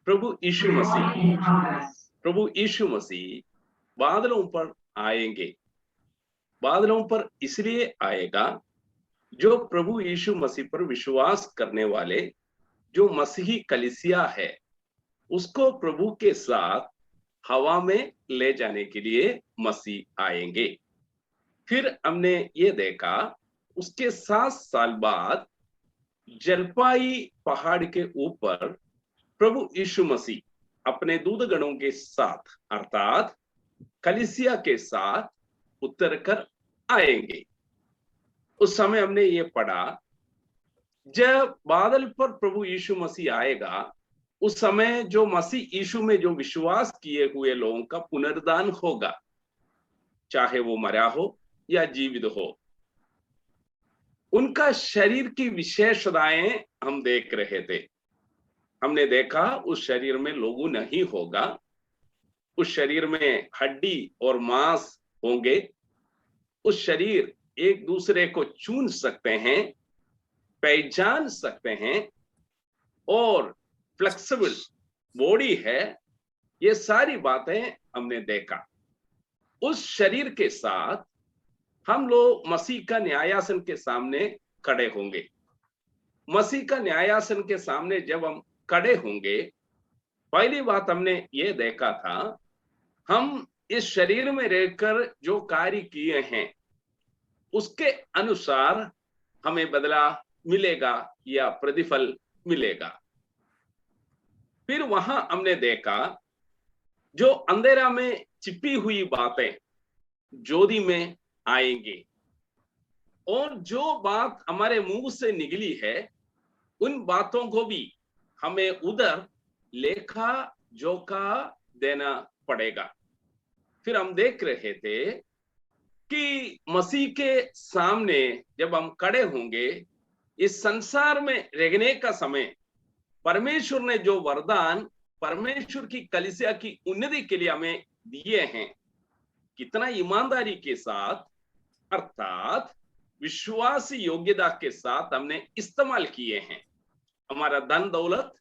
प्रभु यीशु मसीह बादलों पर आएंगे। बादलों पर इसलिए आएगा जो प्रभु यीशु मसीह पर विश्वास करने वाले जो मसीही कलीसिया है उसको प्रभु के साथ हवा में ले जाने के लिए मसीह आएंगे। फिर हमने ये देखा उसके 7 साल बाद जलपाई पहाड़ के ऊपर प्रभु यीशु मसीह अपने दूतगणों के साथ अर्थात कलीसिया के साथ उतर कर आएंगे। उस समय हमने ये पढ़ा जब बादल पर प्रभु यीशु मसीह आएगा उस समय जो मसीह यीशु में जो विश्वास किए हुए लोगों का पुनरुद्धान होगा, चाहे वो मरा हो या जीवित हो। उनका शरीर की विशेषताएं हम देख रहे थे। हमने देखा उस शरीर में लोगू नहीं होगा, उस शरीर में हड्डी और मांस होंगे, उस शरीर एक दूसरे को छू सकते हैं, पहचान सकते हैं और फ्लेक्सिबल बॉडी है। ये सारी बातें हमने देखा। उस शरीर के साथ हम लोग मसीह का न्यायासन के सामने खड़े होंगे। मसीह का न्यायासन के सामने जब हम खड़े होंगे, पहली बात हमने ये देखा था, हम इस शरीर में रहकर जो कार्य किए हैं उसके अनुसार हमें बदला मिलेगा या प्रतिफल मिलेगा। फिर वहां हमने देखा जो अंधेरा में छिपी हुई बातें ज्योति में आएंगे और जो बात हमारे मुंह से निकली है उन बातों को भी हमें उधर लेखा जोखा देना पड़ेगा। फिर हम देख रहे थे कि मसीह के सामने जब हम खड़े होंगे, इस संसार में रहने का समय परमेश्वर ने जो वरदान परमेश्वर की कलीसिया की उन्नति के लिए हमें दिए हैं, कितना ईमानदारी के साथ अर्थात विश्वास योग्यता के साथ हमने इस्तेमाल किए हैं। हमारा धन दौलत,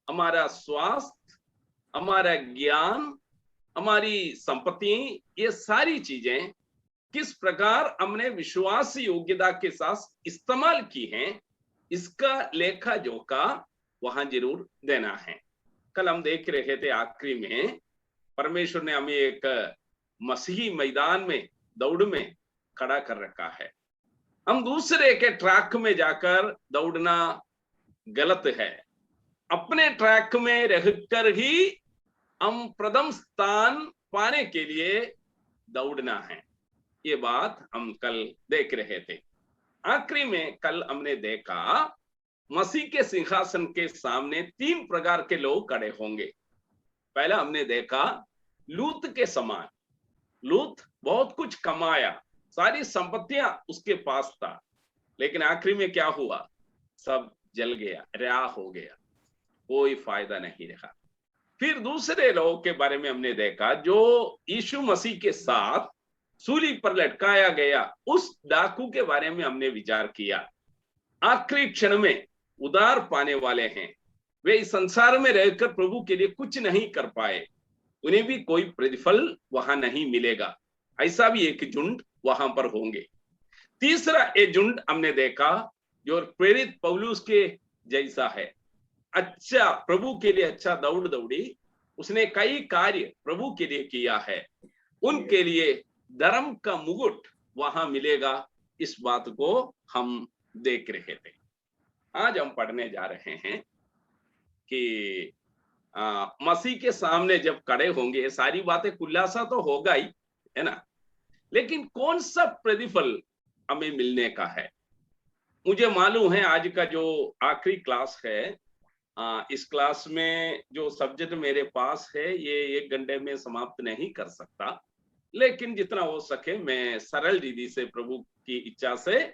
हमारा स्वास्थ्य, हमारा ज्ञान, हमारी संपत्ति, ये सारी चीजें किस प्रकार हमने विश्वास योग्यता के साथ इस्तेमाल की हैं, इसका लेखा जोखा वहां जरूर देना है। कल हम देख रहे थे आखिरी में परमेश्वर ने हमें एक मसीही मैदान में दौड़ में खड़ा कर रखा है। हम दूसरे के ट्रैक में जाकर दौड़ना गलत है। अपने ट्रैक में रहकर ही हम प्रथम स्थान पाने के लिए दौड़ना है। ये बात हम कल देख रहे थे। आखिरी में कल हमने देखा मसीह के सिंहासन के सामने 3 प्रकार के लोग खड़े होंगे। पहला हमने देखा लूत के समान। लूत बहुत कुछ कमाया, सारी संपत्तियां उसके पास था, लेकिन आखिरी में क्या हुआ? सब जल गया, रिहा हो गया, कोई फायदा नहीं रहा। फिर दूसरे लोगों के बारे में हमने देखा जो यीशु मसीह के साथ सूली पर लटकाया गया, उस डाकू के बारे में हमने विचार किया। आखिरी क्षण में उधार पाने वाले हैं, वे इस संसार में रहकर प्रभु के लिए कुछ नहीं कर पाए, उन्हें भी कोई प्रतिफल वहां नहीं मिलेगा। ऐसा भी एक झुंड वहां पर होंगे। तीसरा एक झुंड हमने देखा जो प्रेरित पौलुस के जैसा है, अच्छा प्रभु के लिए अच्छा दौड़ दौड़ी, उसने कई कार्य प्रभु के लिए किया है, उनके लिए धर्म का मुकुट वहां मिलेगा। इस बात को हम देख रहे थे। आज हम पढ़ने जा रहे हैं कि मसीह के सामने जब खड़े होंगे, सारी बातें खुलासा तो होगा ही, है ना, लेकिन कौन सा प्रतिफल हमें मिलने का है। मुझे मालूम है आज का जो आखिरी क्लास है, इस क्लास में जो सब्जेक्ट मेरे पास है ये 1 घंटे में समाप्त नहीं कर सकता, लेकिन जितना हो सके मैं सरल रीति से, प्रभु की इच्छा से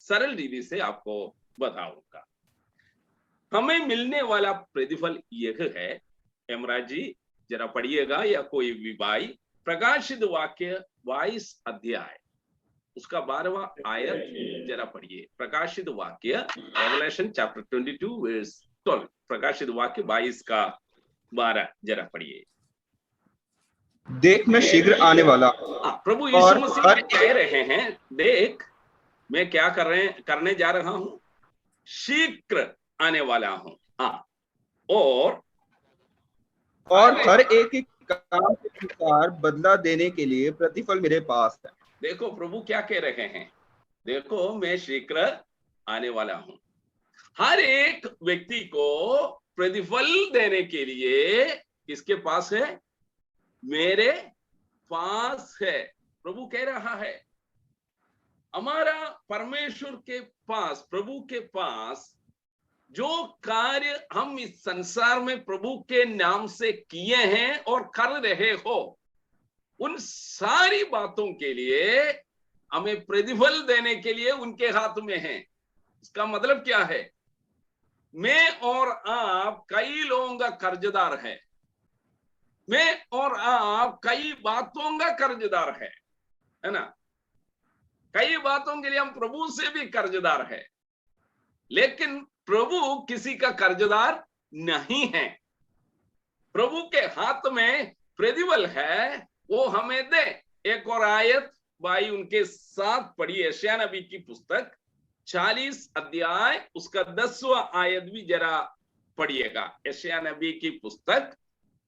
सरल रीति से आपको बताऊंगा। हमें मिलने वाला प्रतिफल यह है, हेमराज जी जरा पढ़िएगा या कोई भी भाई, प्रकाशित वाक्य 22 अध्याय उसका 12वां आयत जरा पढ़िए। प्रकाशित वाक्य, रेवलेशन चैप्टर 22 वर्स 12, प्रकाशित वाक्य 22 का 12 जरा पढ़िए। देख मैं शीघ्र आने वाला हूं। प्रभु यीशु मसीह कह रहे हैं, देख मैं क्या करने जा रहा हूं, शीघ्र आने वाला हूं। और हर एक काम के अनुसार बदला देने के लिए प्रतिफल मेरे पास है। देखो प्रभु क्या कह रहे हैं, देखो मैं शीघ्र आने वाला हूं। हर एक व्यक्ति को प्रतिफल देने के लिए किसके पास है, मेरे पास है। प्रभु कह रहा है हमारा परमेश्वर के पास, प्रभु के पास जो कार्य हम इस संसार में प्रभु के नाम से किए हैं और कर रहे हो, उन सारी बातों के लिए हमें प्रतिफल देने के लिए उनके हाथ में है। इसका मतलब क्या है, मैं और आप कई लोगों का कर्जदार है, मैं और आप कई बातों का कर्जदार है ना। कई बातों के लिए हम प्रभु से भी कर्जदार है, लेकिन प्रभु किसी का कर्जदार नहीं है। प्रभु के हाथ में प्रतिफल है, वो हमें दे। एक और आयत भाई उनके साथ पढ़ी, यशायाह नबी की पुस्तक 40 अध्याय उसका 10वां आयत भी जरा पढ़िएगा। यशायाह नबी की पुस्तक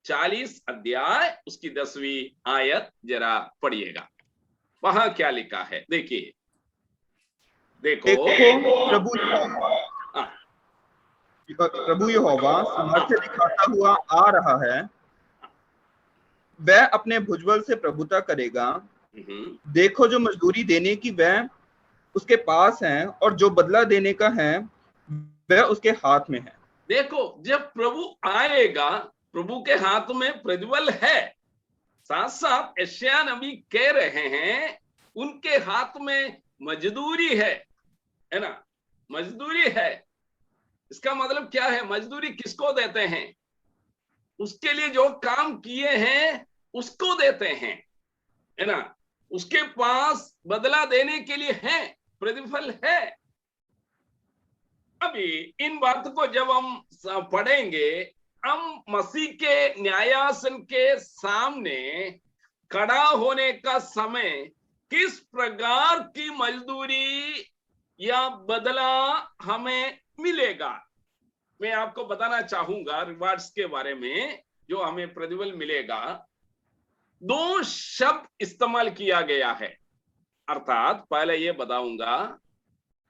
40 अध्याय उसकी 10वीं आयत जरा पढ़िएगा। वहां क्या लिखा है देखिए। देखो प्रभु यहोवा सामर्थ्य दिखाता हुआ आ रहा है, वह अपने भुजबल से प्रभुता करेगा। देखो जो मजदूरी देने की वह उसके पास है और जो बदला देने का है वह उसके हाथ में है। देखो जब प्रभु आएगा, प्रभु के हाथ में प्रतिफल है। साथ साथ यशायाह नबी कह रहे हैं उनके हाथ में मजदूरी है ना, मजदूरी है। इसका मतलब क्या है, मजदूरी किसको देते हैं, उसके लिए जो काम किए हैं उसको देते हैं, है ना। उसके पास बदला देने के लिए है, प्रतिफल है। अभी इन बातों को जब हम पढ़ेंगे, हम मसीह के न्यायासन के सामने खड़ा होने का समय किस प्रकार की मजदूरी या बदला हमें मिलेगा, मैं आपको बताना चाहूंगा रिवार्ड्स के बारे में जो हमें प्रतिफल मिलेगा। 2 शब्द इस्तेमाल किया गया है, अर्थात पहले ये बताऊंगा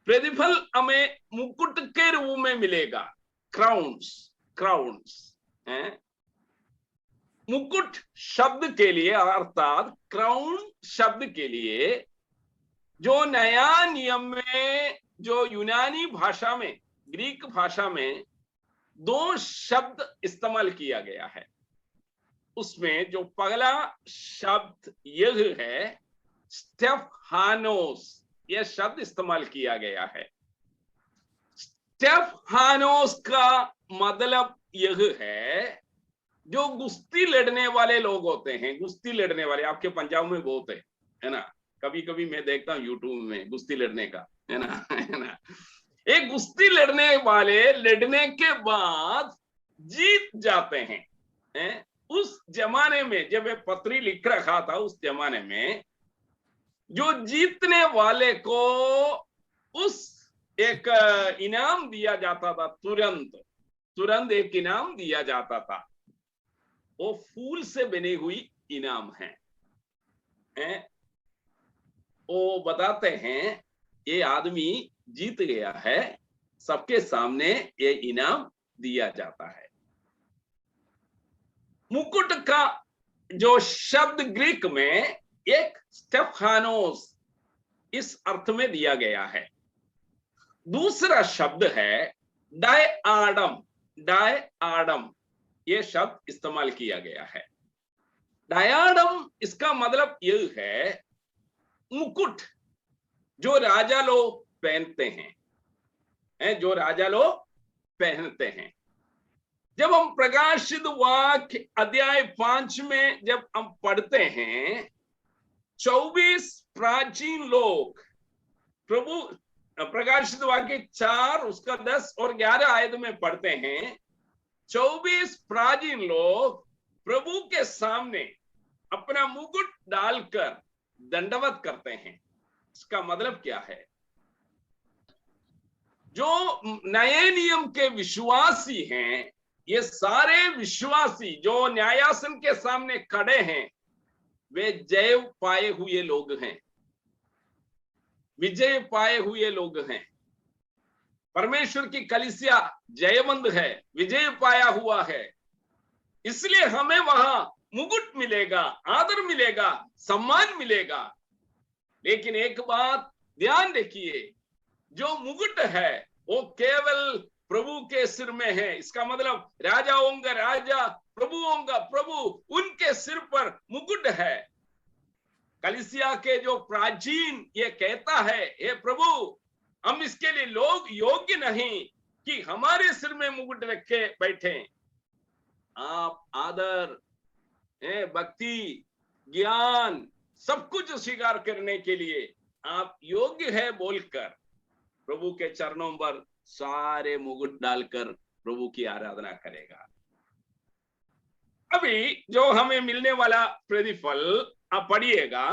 प्रतिफल हमें मुकुट के रूप में मिलेगा, क्राउन्स, क्राउन्स है। मुकुट शब्द के लिए अर्थात क्राउन शब्द के लिए जो नया नियम में, जो यूनानी भाषा में, ग्रीक भाषा में 2 शब्द इस्तेमाल किया गया है। उसमें जो पहला शब्द यह है स्टेफानोस, यह शब्द इस्तेमाल किया गया है। स्टेफानोस का मतलब यह है जो गुस्ती लड़ने वाले लोग होते हैं, गुस्ती लड़ने वाले आपके पंजाब में बहुत है ना। कभी कभी मैं देखता हूँ यूट्यूब में गुस्ती लड़ने का, है ना। एक गुस्ती लड़ने वाले लड़ने के बाद जीत जाते हैं। उस जमाने में जब मैं पत्री लिख रखा था, उस जमाने में जो जीतने वाले को उस एक इनाम दिया जाता था, तुरंत एक इनाम दिया जाता था। वो फूल से बनी हुई इनाम है। वो बताते हैं ये आदमी जीत गया है, सबके सामने ये इनाम दिया जाता है। मुकुट का जो शब्द ग्रीक में एक स्टेफानोस इस अर्थ में दिया गया है। दूसरा शब्द है डायआडम, डायआडम ये शब्द इस्तेमाल किया गया है। डायआडम इसका मतलब यह है मुकुट जो राजा लोग पहनते हैं, जो राजा लोग पहनते हैं। जब हम प्रकाशित वाक्य अध्याय 5 में जब हम पढ़ते हैं, 24 प्राचीन लोग, प्रभु प्रकाशित वाक्य 4 उसका 10 और 11 आयत में पढ़ते हैं, 24 प्राचीन लोग प्रभु के सामने अपना मुकुट डालकर दंडवत करते हैं। इसका मतलब क्या है? जो नए नियम के विश्वासी हैं, ये सारे विश्वासी जो न्यायासन के सामने खड़े हैं, वे जय पाए हुए लोग हैं, विजय पाए हुए लोग हैं। परमेश्वर की कलीसिया जयवंत है, विजय पाया हुआ है। इसलिए हमें वहां मुकुट मिलेगा, आदर मिलेगा, सम्मान मिलेगा। लेकिन एक बात ध्यान रखिए, जो मुकुट है वो केवल प्रभु के सिर में है। इसका मतलब राजाओं का राजा, प्रभुओं का प्रभु, उनके सिर पर मुकुट है। कलीसिया के जो प्राचीन ये कहता है, हे प्रभु, हम इसके लिए लोग योग्य नहीं कि हमारे सिर में मुकुट रखे बैठे। आप आदर, भक्ति, ज्ञान सब कुछ स्वीकार करने के लिए आप योग्य है बोलकर प्रभु के चरणों पर सारे मुकुट डालकर प्रभु की आराधना करेगा। अभी जो हमें मिलने वाला प्रतिफल आप पढ़िएगा,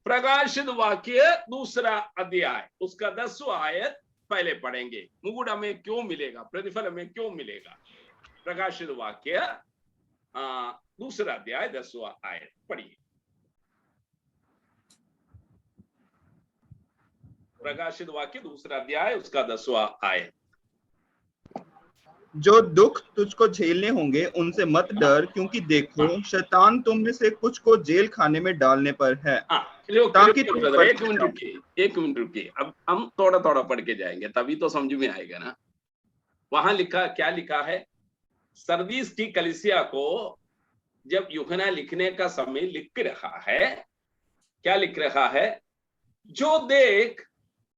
प्रकाशित वाक्य 2 अध्याय उसका 10वां आयत पहले पढ़ेंगे। मुकुट हमें क्यों मिलेगा, प्रतिफल हमें क्यों मिलेगा? प्रकाशित वाक्य 2 अध्याय 10वां आयत पढ़िए। प्रकाशित वाक्य 2 अध्याय उसका 10वां आयत। जो दुख तुझको झेलने होंगे उनसे मत डर, क्योंकि देखो शैतान तुम में से कुछ को जेल खाने में डालने पर है, ताकि तुम एक मिनट रुकिए। अब हम थोड़ा थोड़ा पढ़ के जाएंगे, तभी तो समझ में आएगा ना। वहां लिखा, क्या लिखा है? सरदीस की कलीसिया को जब यूहन्ना लिखने का समय लिख रहा है, क्या लिख रहा है? जो देख,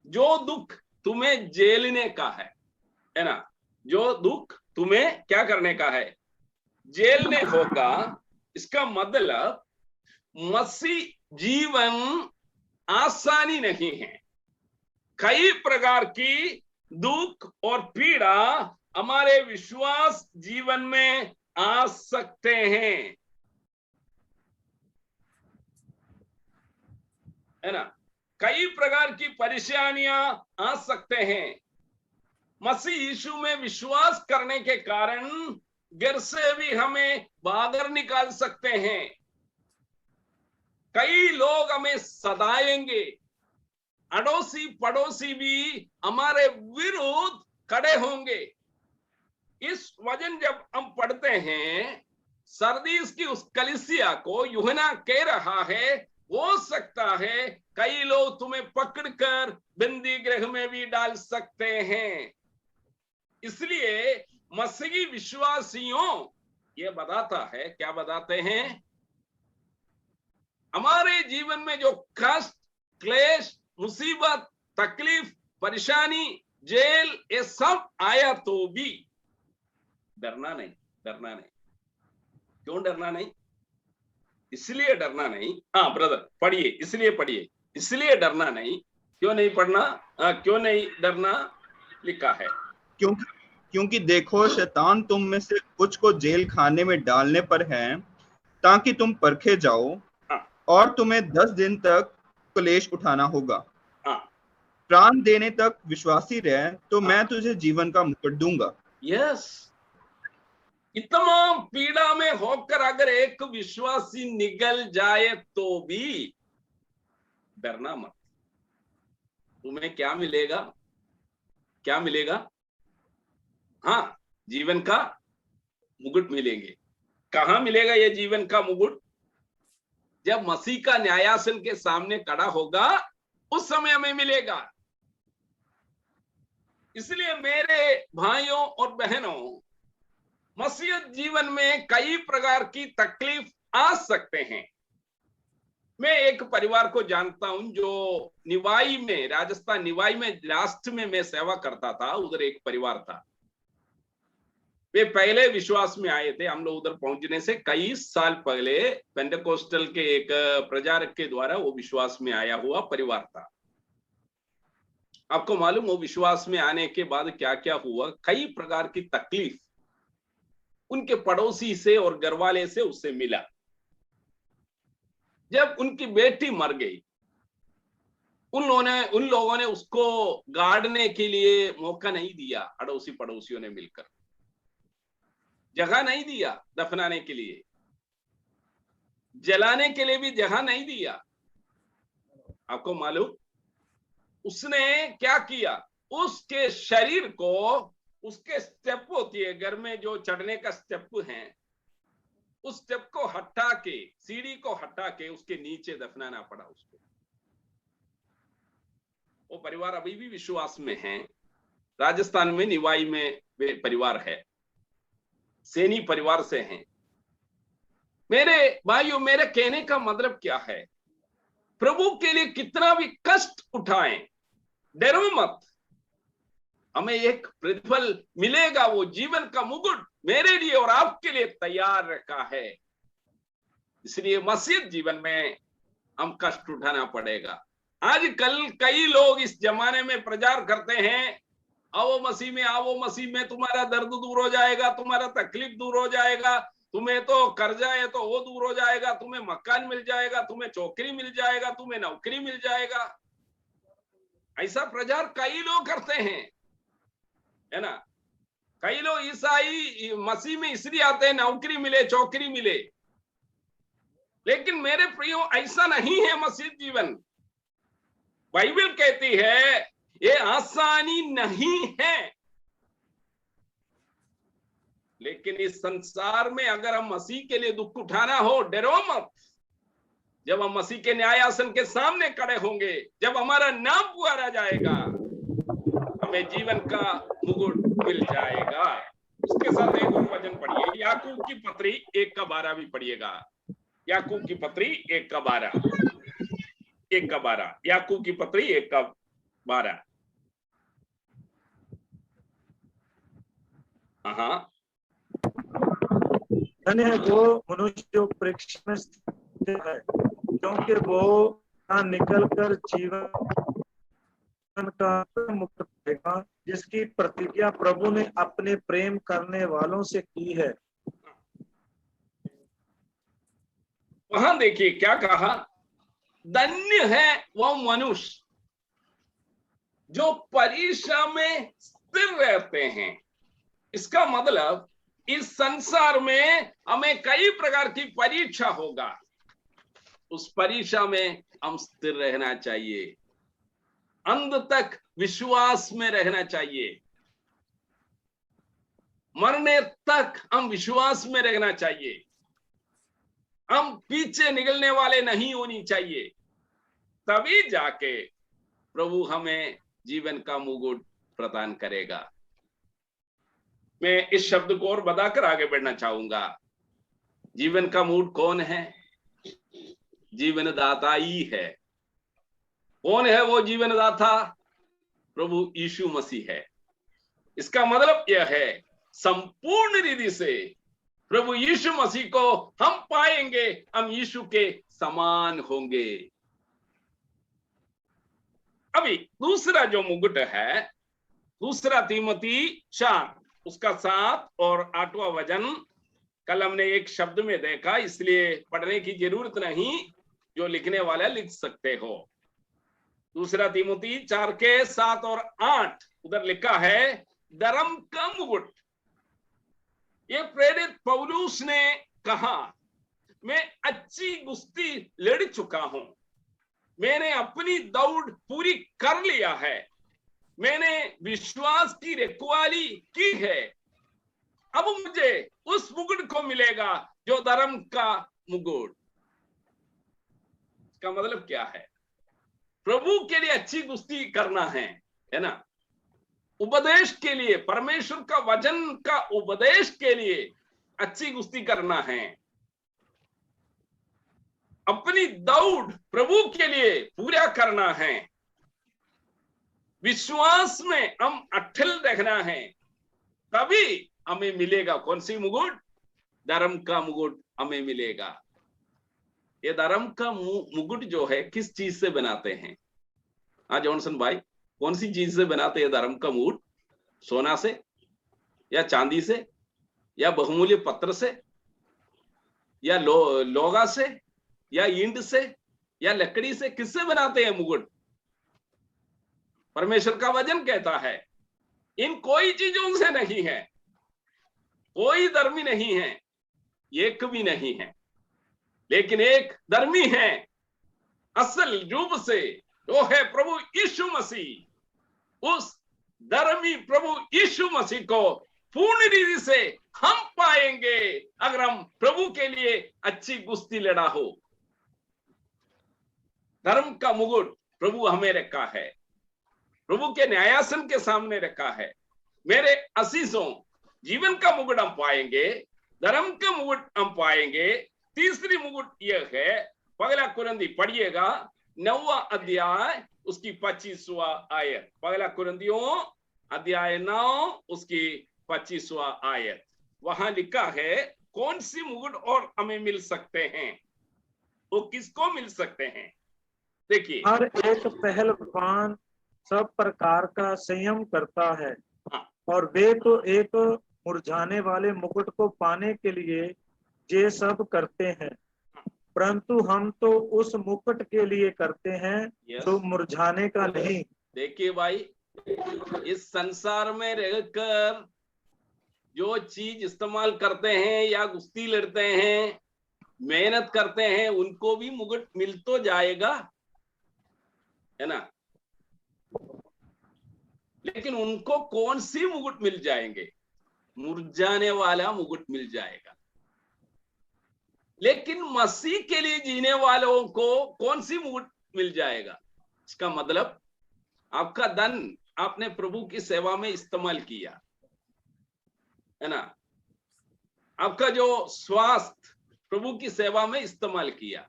जो दुख तुम्हें जेलने का है ना, जो दुख तुम्हें क्या करने का है, जेलने होगा। इसका मतलब मसीह जीवन आसानी नहीं है। कई प्रकार की दुख और पीड़ा हमारे विश्वास जीवन में आ सकते हैं, है ना। कई प्रकार की परेशानियां आ सकते हैं। मसीह यीशु में विश्वास करने के कारण घर से भी हमें बाहर निकाल सकते हैं। कई लोग हमें सताएंगे, अड़ोसी पड़ोसी भी हमारे विरुद्ध खड़े होंगे। इस वजन जब हम पढ़ते हैं, सरदीस की उस कलीसिया को यूहन्ना कह रहा है, हो सकता है कई लोग तुम्हें पकड़कर बंदी गृह में भी डाल सकते हैं। इसलिए मसीही विश्वासियों ये बताता है, क्या बताते हैं? हमारे जीवन में जो कष्ट, क्लेश, मुसीबत, तकलीफ, परेशानी, जेल, ये सब आया तो भी डरना नहीं, डरना नहीं। क्यों डरना नहीं? इसलिए डरना नहीं। हाँ ब्रदर पढ़िए, इसलिए पढ़िए, इसलिए डरना नहीं। क्यों नहीं पढ़ना? क्यों नहीं डरना लिखा है? क्योंकि देखो शैतान तुम में से कुछ को जेल खाने में डालने पर है, ताकि तुम परखे जाओ, और तुम्हें 10 दिन तक क्लेश उठाना होगा। प्राण देने तक विश्वासी रहे तो मैं तुझे जीवन का मुकुट दूंगा। यस, इतना पीड़ा में होकर अगर एक विश्वासी निकल जाए तो भी डरना मत। तुम्हें क्या मिलेगा? क्या मिलेगा? हाँ, जीवन का मुकुट मिलेंगे। कहां मिलेगा ये जीवन का मुकुट? जब मसीह का न्यायासन के सामने खड़ा होगा, उस समय हमें मिलेगा। इसलिए मेरे भाइयों और बहनों, मसीह जीवन में कई प्रकार की तकलीफ आ सकते हैं। मैं एक परिवार को जानता हूं जो निवाई में, राजस्थान निवाई में लास्ट में मैं सेवा करता था। उधर एक परिवार था, वे पहले विश्वास में आए थे। हम लोग उधर पहुंचने से कई साल पहले पेंटेकोस्टल के एक प्रचारक के द्वारा वो विश्वास में आया हुआ परिवार था। आपको मालूम, वो विश्वास में आने के बाद क्या क्या हुआ? कई प्रकार की तकलीफ, उनके पड़ोसी से और घरवाले से उससे मिला। जब उनकी बेटी मर गई, उन लोगों ने उसको गाड़ने के लिए मौका नहीं दिया। अड़ोसी पड़ोसियों ने मिलकर जगह नहीं दिया, दफनाने के लिए, जलाने के लिए भी जगह नहीं दिया। आपको मालूम उसने क्या किया? उसके शरीर को, उसके स्टेप होती है घर में जो चढ़ने का स्टेप है, उस स्टेप को हटा के, सीढ़ी को हटा के उसके नीचे दफनाना पड़ा उसको। वो परिवार अभी भी विश्वास में है। राजस्थान में निवाई में वे परिवार है, सैनी परिवार से हैं। मेरे भाइयों, मेरे कहने का मतलब क्या है? प्रभु के लिए कितना भी कष्ट उठाएं, डरो मत, हमें एक प्रतिफल मिलेगा। वो जीवन का मुकुट मेरे लिए और आपके लिए तैयार रखा है। इसलिए मसीह जीवन में हम कष्ट उठाना पड़ेगा। आजकल कई लोग इस जमाने में प्रचार करते हैं, आओ मसीह में, आओ मसीह में, तुम्हारा दर्द दूर हो जाएगा, तुम्हारा तकलीफ दूर हो जाएगा, तुम्हें तो कर्जा है तो वो दूर हो जाएगा, तुम्हें मकान मिल जाएगा, तुम्हें चौकरी मिल जाएगा, तुम्हें नौकरी मिल जाएगा। ऐसा प्रचार कई लोग करते हैं, है ना। कई लोग ईसाई मसीह में इसलिए आते हैं नौकरी मिले, चौकरी मिले। लेकिन मेरे प्रियो, ऐसा नहीं है मसीह जीवन। बाइबल कहती है ये आसानी नहीं है। लेकिन इस संसार में अगर हम मसीह के लिए दुख उठाना हो, डरो मत। जब हम मसीह के न्याय आसन के सामने खड़े होंगे, जब हमारा नाम पुकारा जाएगा, हमें जीवन का मुकुट मिल जाएगा। उसके साथ एक और वचन पढ़िए, याकूब की पत्री 1:12 भी पढ़िएगा। याकूब की पत्री 1:12, 1:12, याकूब की पत्री 1:12। हाँ, धन्य है वो मनुष्य जो परीक्षा में स्थित है, क्योंकि वो यहाँ निकल कर जीवन का मुक्त होगा, जिसकी प्रतिज्ञा प्रभु ने अपने प्रेम करने वालों से की है। वहां देखिए क्या कहा, धन्य है वह मनुष्य जो परीक्षा में स्थिर रहते हैं। इसका मतलब इस संसार में हमें कई प्रकार की परीक्षा होगा, उस परीक्षा में हम स्थिर रहना चाहिए, अंत तक विश्वास में रहना चाहिए, मरने तक हम विश्वास में रहना चाहिए। हम पीछे निकलने वाले नहीं होनी चाहिए, तभी जाके प्रभु हमें जीवन का मुकुट प्रदान करेगा। मैं इस शब्द को और बताकर आगे बढ़ना चाहूंगा। जीवन का मुकुट कौन है? जीवन दाता ही है। कौन है वो जीवन दाता? प्रभु यीशु मसीह है। इसका मतलब यह है, संपूर्ण रीति से प्रभु यीशु मसीह को हम पाएंगे, हम यीशु के समान होंगे। अभी दूसरा जो मुकुट है, दूसरा तीमुथी 4 उसका 7 और 8वां वचन, कल हमने एक शब्द में देखा, इसलिए पढ़ने की जरूरत नहीं, जो लिखने वाला लिख सकते हो। दूसरा तीमुथी 4 के 7 और 8 उधर लिखा है, धर्म का मुकुट। ये प्रेरित पौलुस ने कहा, मैं अच्छी कुश्ती लड़ चुका हूं, मैंने अपनी दौड़ पूरी कर लिया है, मैंने विश्वास की रखवाली की है। अब मुझे उस मुकुट को मिलेगा जो धर्म का मुकुट। इसका मतलब क्या है? प्रभु के लिए अच्छी कुश्ती करना है ना। उपदेश के लिए, परमेश्वर का वचन का उपदेश के लिए अच्छी कुश्ती करना है। अपनी दौड़ प्रभु के लिए पूरा करना है। विश्वास में हम अटल रहना है, तभी हमें मिलेगा कौन सी मुकुट? धर्म का मुकुट हमें मिलेगा। ये धर्म का मुकुट जो है किस चीज से बनाते हैं? हाँ जॉनसन भाई, कौन सी चीज से बनाते हैं धर्म का मुकुट? सोना से या चांदी से या बहुमूल्य पत्र से, या लोगा से, या ईंट से, या लकड़ी से? किससे बनाते हैं मुकुट? परमेश्वर का वचन कहता है इन कोई चीजों से नहीं है, कोई धर्मी नहीं है, एक भी नहीं है, लेकिन एक धर्मी है असल रूप से, वो है प्रभु यीशु मसीह। उस धर्मी प्रभु यीशु मसीह को पूर्ण रीति से हम पाएंगे अगर हम प्रभु के लिए अच्छी कुश्ती लड़ा हो। धर्म का मुकुट प्रभु हमें रखा है, प्रभु के न्यायासन के सामने रखा है। मेरे असीसों, जीवन का मुकुट हम पाएंगे, धर्म का मुकुट हम पाएंगे। तीसरी मुकुट यह है, पहला कुरिन्थी पढ़िएगा 9वां अध्याय उसकी 25वां आयत। पहला कुरिन्थियों अध्याय 9 उसकी 25वां आयत। वहां लिखा है कौन सी मुकुट और हमें मिल सकते हैं, वो किसको मिल सकते हैं? देखिए, हर एक पहलवान सब प्रकार का संयम करता है, और वे तो एक मुरझाने वाले मुकुट को पाने के लिए ये सब करते हैं, परंतु हम तो उस मुकुट के लिए करते हैं जो मुरझाने का नहीं। देखिए भाई, इस संसार में रहकर जो चीज इस्तेमाल करते हैं या कुश्ती लड़ते हैं, मेहनत करते हैं, उनको भी मुकुट मिल तो जाएगा, है ना? लेकिन उनको कौन सी मुकुट मिल जाएंगे? मुरझाने वाला मुकुट मिल जाएगा। लेकिन मसीह के लिए जीने वालों को कौन सी मुकुट मिल जाएगा? इसका मतलब आपका धन आपने प्रभु की सेवा में इस्तेमाल किया, है ना? आपका जो स्वास्थ्य प्रभु की सेवा में इस्तेमाल किया,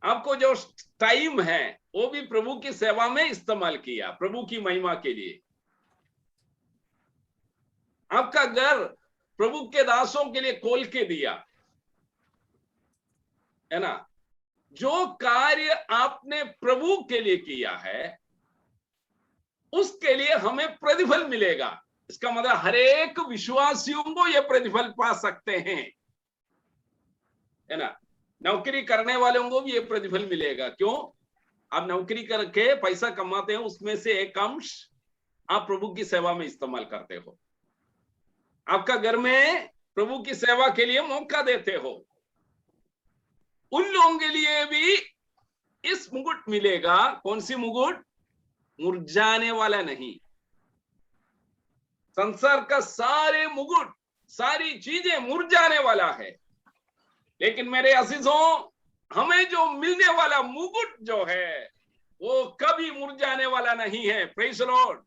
आपको जो टाइम है वो भी प्रभु की सेवा में इस्तेमाल किया, प्रभु की महिमा के लिए। आपका घर प्रभु के दासों के लिए खोल के दिया, है ना? जो कार्य आपने प्रभु के लिए किया है उसके लिए हमें प्रतिफल मिलेगा। इसका मतलब हर एक विश्वासियों को यह प्रतिफल पा सकते हैं, है ना? नौकरी करने वालों को भी ये प्रतिफल मिलेगा। क्यों? आप नौकरी करके पैसा कमाते हो, उसमें से एक अंश आप प्रभु की सेवा में इस्तेमाल करते हो। आपका घर में प्रभु की सेवा के लिए मौका देते हो, उन लोगों के लिए भी इस मुकुट मिलेगा। कौन सी मुकुट? मुरझाने वाला नहीं। संसार का सारे मुकुट, सारी चीजें मुरझाने वाला है, लेकिन मेरे अजीजों, हमें जो मिलने वाला मुकुट जो है वो कभी मुरझाने वाला नहीं है। Praise the Lord.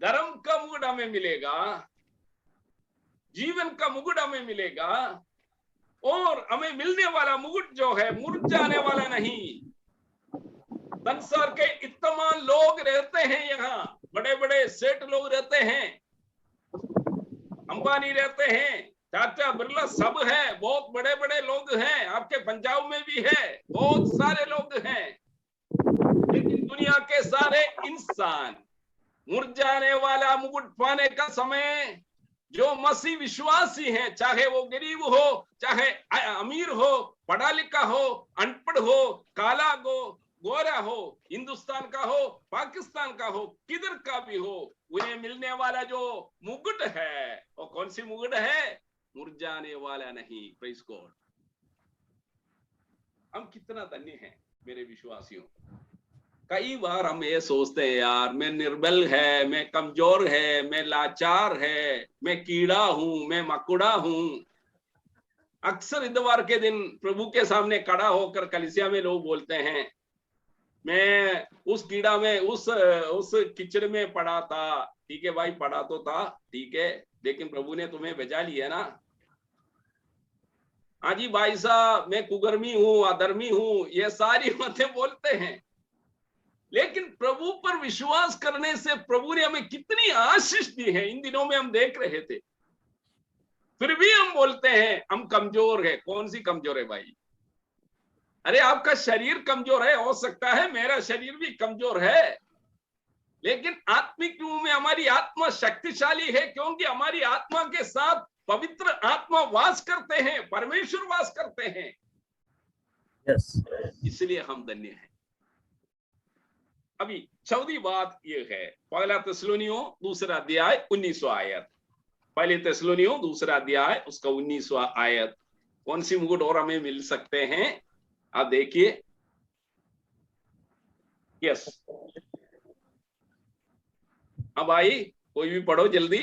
धर्म का मुकुट हमें मिलेगा, जीवन का मुकुट हमें मिलेगा, और हमें मिलने वाला मुकुट जो है मुरझाने वाला नहीं। संसार के इतना लोग रहते हैं, यहाँ बड़े बड़े सेठ लोग रहते हैं, अंबानी रहते हैं, टाटा बिरला सब है, बहुत बड़े बड़े लोग हैं, आपके पंजाब में भी है, बहुत सारे लोग हैं। लेकिन दुनिया के सारे इंसान मुरझाने वाला मुकुट पाने का समय जो मसीह विश्वासी हैं, चाहे वो गरीब हो, चाहे अमीर हो, पढ़ा लिखा हो, अनपढ़ हो, काला हो, गोरा हो, हिंदुस्तान का हो, पाकिस्तान का हो, किधर का भी हो, उन्हें मिलने वाला जो मुकुट है वो कौन सी मुकुट है? मुरझाने वाला नहीं। Praise God. हम कितना धन्य हैं मेरे विश्वासियों। कई बार हम ये सोचते हैं, यार मैं निर्बल है, मैं कमजोर है, मैं लाचार है, मैं कीड़ा हूं, मैं मकुड़ा हूं। अक्सर इतवार के दिन प्रभु के सामने खड़ा होकर कलीसिया में लोग बोलते हैं, मैं उस कीड़ा में, उस कीचड़ में पड़ा था। ठीक है भाई, पड़ा तो था, ठीक है, लेकिन प्रभु ने तुम्हें बचा लिया ना। हाजी भाई साहब, मैं कुकर्मी हूं, अधर्मी हूं, ये सारी बातें बोलते हैं, लेकिन प्रभु पर विश्वास करने से प्रभु ने हमें कितनी आशीष दी है, इन दिनों में हम देख रहे थे। फिर भी हम बोलते हैं हम कमजोर है। कौन सी कमजोर है भाई? अरे आपका शरीर कमजोर है, हो सकता है मेरा शरीर भी कमजोर है, लेकिन आत्मिक रूप में हमारी आत्मा शक्तिशाली है, क्योंकि हमारी आत्मा के साथ पवित्र आत्मा वास करते हैं, परमेश्वर वास करते हैं। यस, इसलिए हम धन्य हैं। अभी चौथी बात यह है, पहला थिस्सलुनीयों दूसरा अध्याय 19वां आयत। पहले थिस्सलुनीयों दूसरा अध्याय उसका 19वां आयत। कौन सी मुकुट और हमें मिल सकते हैं? आप देखिए। यस, अब भाई कोई भी पढ़ो जल्दी,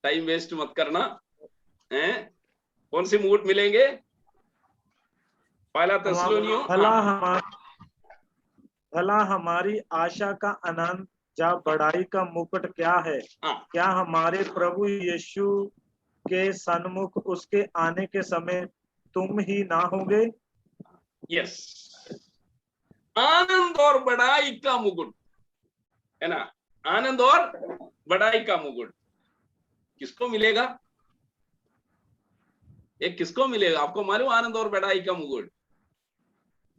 टाइम वेस्ट मत करना है। कौन सी मुकुट मिलेंगे? पहला थिस्सलुनीयों, भला हमारी आशा का आनंद या बढ़ाई का मुकुट क्या है? क्या हमारे प्रभु यीशु के सन्मुख उसके आने के समय तुम ही ना होंगे? यस, आनंद और बढ़ाई का मुकुट है ना। आनंद और बढ़ाई का मुकुट किसको मिलेगा? ये किसको मिलेगा? आपको मालूम? आनंद और बढ़ाई का मुकुट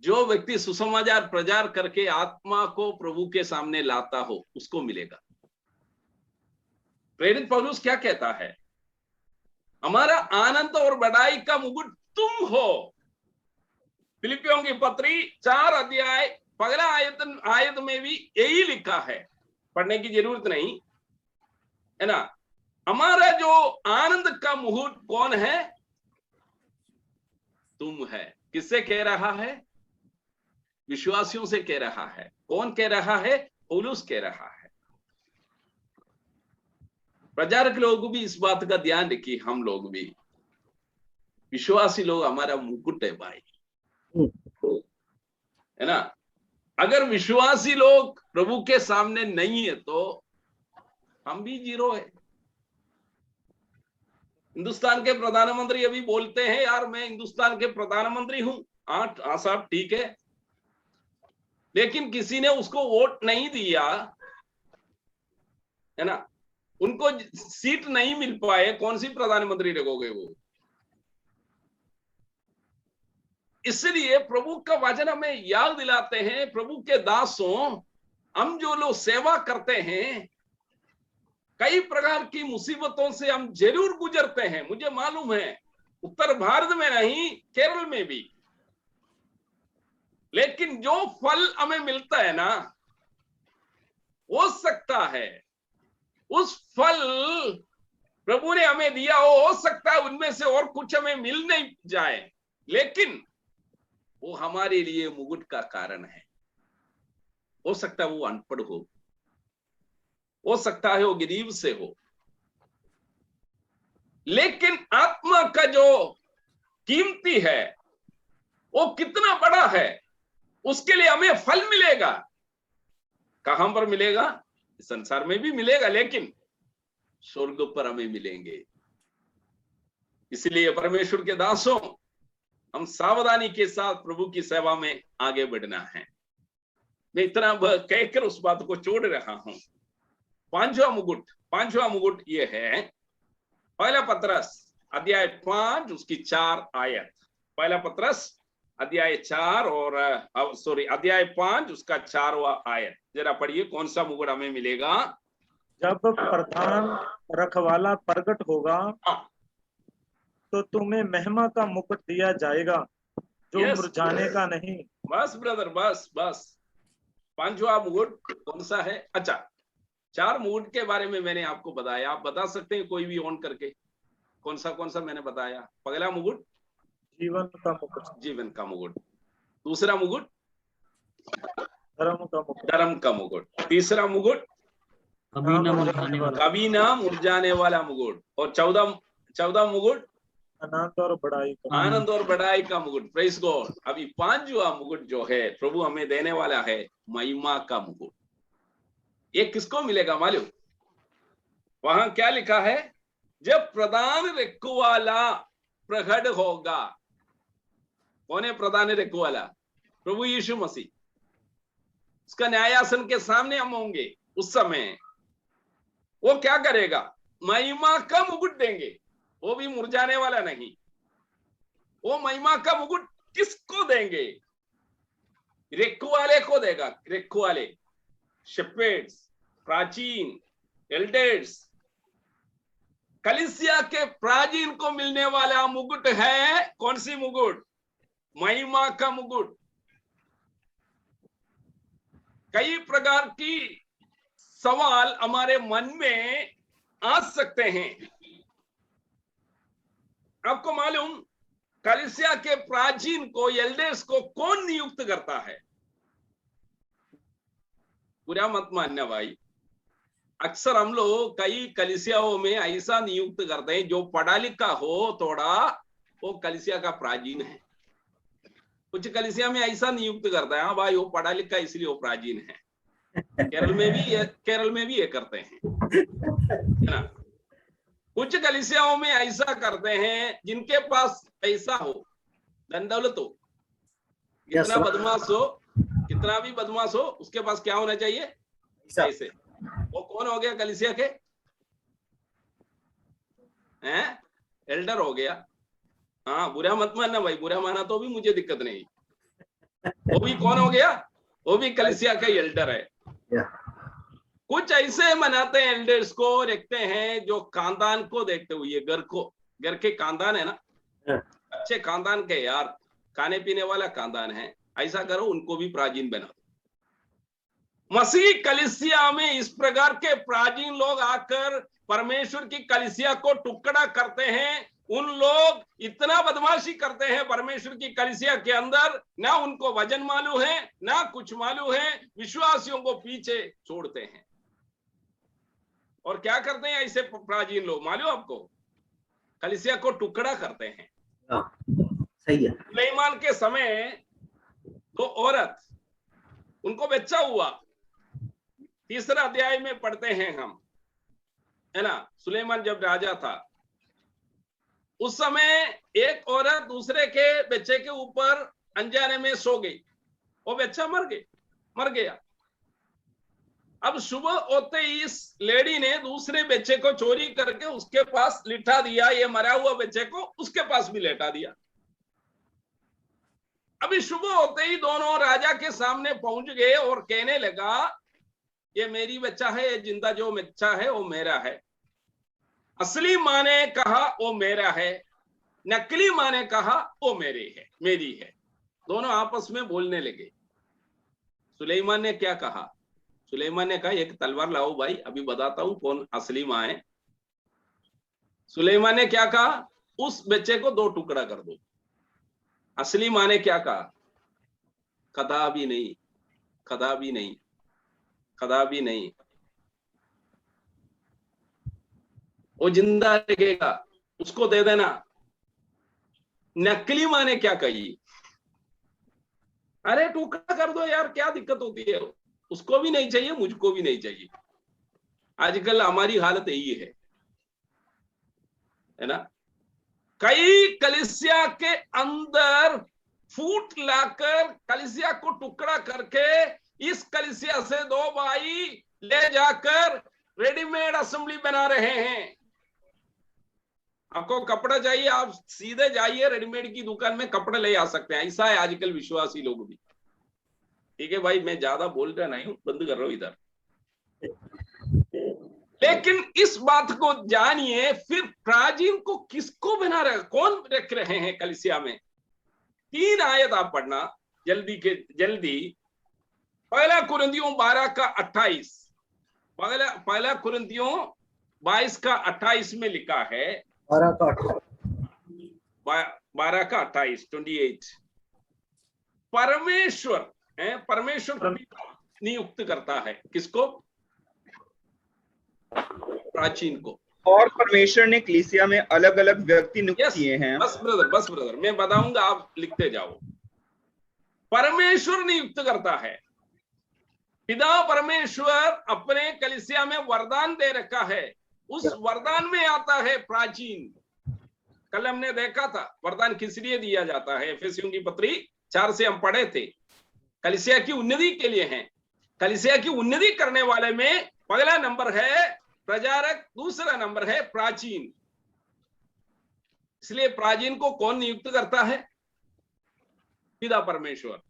जो व्यक्ति सुसमाचार प्रचार करके आत्मा को प्रभु के सामने लाता हो, उसको मिलेगा। प्रेरित पौलुस क्या कहता है? हमारा आनंद और बढ़ाई का मुकुट तुम हो। फिलिपियों की पत्री 4 अध्याय पहला आयत में भी यही लिखा है, पढ़ने की जरूरत नहीं है ना। हमारा जो आनंद का मुकुट कौन है? तुम है। किससे कह रहा है? विश्वासियों से कह रहा है। कौन कह रहा है? पौलुस कह रहा है। प्रचारक लोग भी इस बात का ध्यान रखिए, हम लोग भी, विश्वासी लोग हमारा मुकुट है भाई, है ना। अगर विश्वासी लोग प्रभु के सामने नहीं है तो हम भी जीरो है। हिंदुस्तान के प्रधानमंत्री अभी बोलते हैं, यार मैं हिंदुस्तान के प्रधानमंत्री हूं। हाँ साहब ठीक है, लेकिन किसी ने उसको वोट नहीं दिया, है ना, उनको सीट नहीं मिल पाए, कौन सी प्रधानमंत्री रखोगे वो? इसलिए प्रभु का वचन हमें याद दिलाते हैं, प्रभु के दासों, हम जो लोग सेवा करते हैं, कई प्रकार की मुसीबतों से हम जरूर गुजरते हैं। मुझे मालूम है, उत्तर भारत में नहीं, केरल में भी। लेकिन जो फल हमें मिलता है ना, हो सकता है उस फल प्रभु ने हमें दिया हो सकता है उनमें से और कुछ हमें मिल नहीं जाए, लेकिन वो हमारे लिए मुकुट का कारण है। हो सकता है वो अनपढ़ हो सकता है वो गरीब से हो, लेकिन आत्मा का जो कीमती है वो कितना बड़ा है, उसके लिए हमें फल मिलेगा। कहां पर मिलेगा? संसार में भी मिलेगा, लेकिन स्वर्ग पर हमें मिलेंगे। इसलिए परमेश्वर के दासों, हम सावधानी के साथ प्रभु की सेवा में आगे बढ़ना है। मैं इतना कहकर उस बात को छोड़ रहा हूं। पांचवा मुकुट ये है, पहला पत्रस अध्याय 5 उसकी 4 आयत। पहला पत्रस अध्याय 4 और अध्याय 5 उसका 4वां आयत। जरा पढ़िए, कौन सा मुकुट हमें मिलेगा? जब प्रधान रखवाला प्रकट होगा तो तुम्हें महिमा का मुकुट दिया जाएगा, जो मुरझाने का नहीं। बस ब्रदर, बस। पांचवा मुकुट कौन सा है? अच्छा, 4 मुकुट के बारे में मैंने आपको बताया, आप बता सकते हैं कोई भी ऑन करके, कौन सा मैंने बताया? पहला मुकुट जीवन का मुकुट। जीवन का मुकुट। दूसरा मुकुट धर्म का मुकुट। तीसरा मुकुट कभी ना मुरझाने वाला मुकुट। और 14 मुकुट आनंद और बढ़ाई का मुकुट। Praise God. अभी 5वां मुकुट जो है प्रभु हमें देने वाला है, महिमा का मुकुट। ये किसको मिलेगा मालूम? वहां क्या लिखा है? जब प्रधान रखवाला प्रकट होगा। कौन है प्रधान रखवाला? प्रभु यीशु मसीह। उसका न्यायासन के सामने हम होंगे। उस समय वो क्या करेगा? महिमा का मुकुट देंगे, वो भी मुरझाने वाला नहीं। वो महिमा का मुकुट किसको देंगे? रखवाले को देगा। रखवाले, शेपर्ड्स, प्राचीन, एल्डर्स। कलीसिया के प्राचीन को मिलने वाला मुकुट है कौन सी मुकुट? महिमा का मुकुट। कई प्रकार की सवाल हमारे मन में आ सकते हैं। आपको मालूम, कलीसिया के प्राचीन को, एल्डर्स को कौन नियुक्त करता है? बुरा मत मानना भाई, अक्सर हम लोग कई कलीसियाओं में ऐसा नियुक्त करते हैं जो पढ़ा लिखा हो थोड़ा, वो कलीसिया का प्राचीन है। कुछ कलीसिया में ऐसा नियुक्त करता है, हाँ भाई वो पढ़ा लिखा इसलिए वो प्राचीन है। केरल में भी ये करते हैं, है ना। कुछ कलीसियाओं में ऐसा करते हैं जिनके पास पैसा हो, धन दौलत हो, कितना बदमाश हो, कितना भी बदमाश हो, उसके पास क्या होना चाहिए? पैसे। वो कौन हो गया कलीसिया के? हैं? एल्डर हो गया। हाँ, बुरा मत मानना भाई, बुरा माना तो भी मुझे दिक्कत नहीं। वो भी कौन हो गया? वो भी कलीसिया का एल्डर है। कुछ ऐसे मनाते हैं एल्डर्स को, देखते हैं जो खानदान को देखते हुए, घर को, घर के खानदान है ना, अच्छे खानदान के यार, खाने पीने वाला खानदान है, ऐसा करो उनको भी प्राचीन बना दो। मसीह कलीसिया में इस प्रकार के प्राचीन लोग आकर परमेश्वर की कलीसिया को टुकड़ा करते हैं। उन लोग इतना बदमाशी करते हैं परमेश्वर की कलीसिया के अंदर, ना उनको वजन मालूम है, ना कुछ मालूम है, विश्वासियों को पीछे छोड़ते हैं। और क्या करते हैं ऐसे प्राचीन लोग मालूम आपको? कलीसिया को टुकड़ा करते हैं। सही है। सुलेमान के समय दो औरत, उनको बच्चा हुआ, 3 अध्याय में पढ़ते हैं हम, है ना। सुलेमान जब राजा था उस समय एक औरत दूसरे के बच्चे के ऊपर अनजाने में सो गई, वो बच्चा मर गया। अब सुबह होते ही इस लेडी ने दूसरे बच्चे को चोरी करके उसके पास लिटा दिया, ये मरा हुआ बच्चे को उसके पास भी लेटा दिया। अभी सुबह होते ही दोनों राजा के सामने पहुंच गए और कहने लगा, ये मेरी बच्चा है, ये जिंदा जो बच्चा है वो मेरा है। असली माँ ने कहा वो मेरा है, नकली माँ ने कहा वो मेरी है। दोनों आपस में बोलने लगे। सुलेमान ने क्या कहा? सुलेमान ने कहा एक तलवार लाओ भाई, अभी बताता हूं कौन असली माँ है। सुलेमान ने क्या कहा? उस बच्चे को 2 टुकड़ा कर दो। असली माँ ने क्या कहा? कदापि नहीं, कदापि नहीं, कदापि नहीं, वो जिंदा रहेगा, उसको दे देना। नकली माँ ने क्या कही? अरे टुकड़ा कर दो यार, क्या दिक्कत होती है, उसको भी नहीं चाहिए, मुझको भी नहीं चाहिए। आजकल हमारी हालत यही है ना। कई कलीसिया के अंदर फूट लाकर कलीसिया को टुकड़ा करके इस कलीसिया से 2 भाई ले जाकर रेडीमेड असेंबली बना रहे हैं। आपको कपड़ा चाहिए, आप सीधे जाइए रेडीमेड की दुकान में कपड़े ले आ सकते हैं। ऐसा है आजकल विश्वासी लोग भी। ठीक है भाई, मैं ज्यादा बोल रहा नहीं हूं, बंद कर रहा हूं इधर। लेकिन इस बात को जानिए, फिर प्राचीन को किसको बना रहे, कौन रख रहे हैं कलीसिया में? 3 आयत आप पढ़ना जल्दी। 1 कुरिन्थियों 12 का 28, पहला कुरिन्थियों 22 का 28 में लिखा है, 12 का 28 28। परमेश्वर नियुक्त करता है किसको? प्राचीन को। और परमेश्वर ने कलीसिया में अलग अलग व्यक्ति नियुक्त किए हैं। बस ब्रदर मैं बताऊंगा, आप लिखते जाओ। परमेश्वर नियुक्त करता है। पिता परमेश्वर अपने कलीसिया में वरदान दे रखा है, उस वरदान में आता है प्राचीन। कल हमने देखा था वरदान किस लिए दिया जाता है, एफेसियों की पत्री 4 से हम पढ़े थे। कलीसिया की उन्नति के लिए है। कलीसिया की उन्नति करने वाले में पहला नंबर है प्रचारक, दूसरा नंबर है प्राचीन। इसलिए प्राचीन को कौन नियुक्त करता है? पिता परमेश्वर।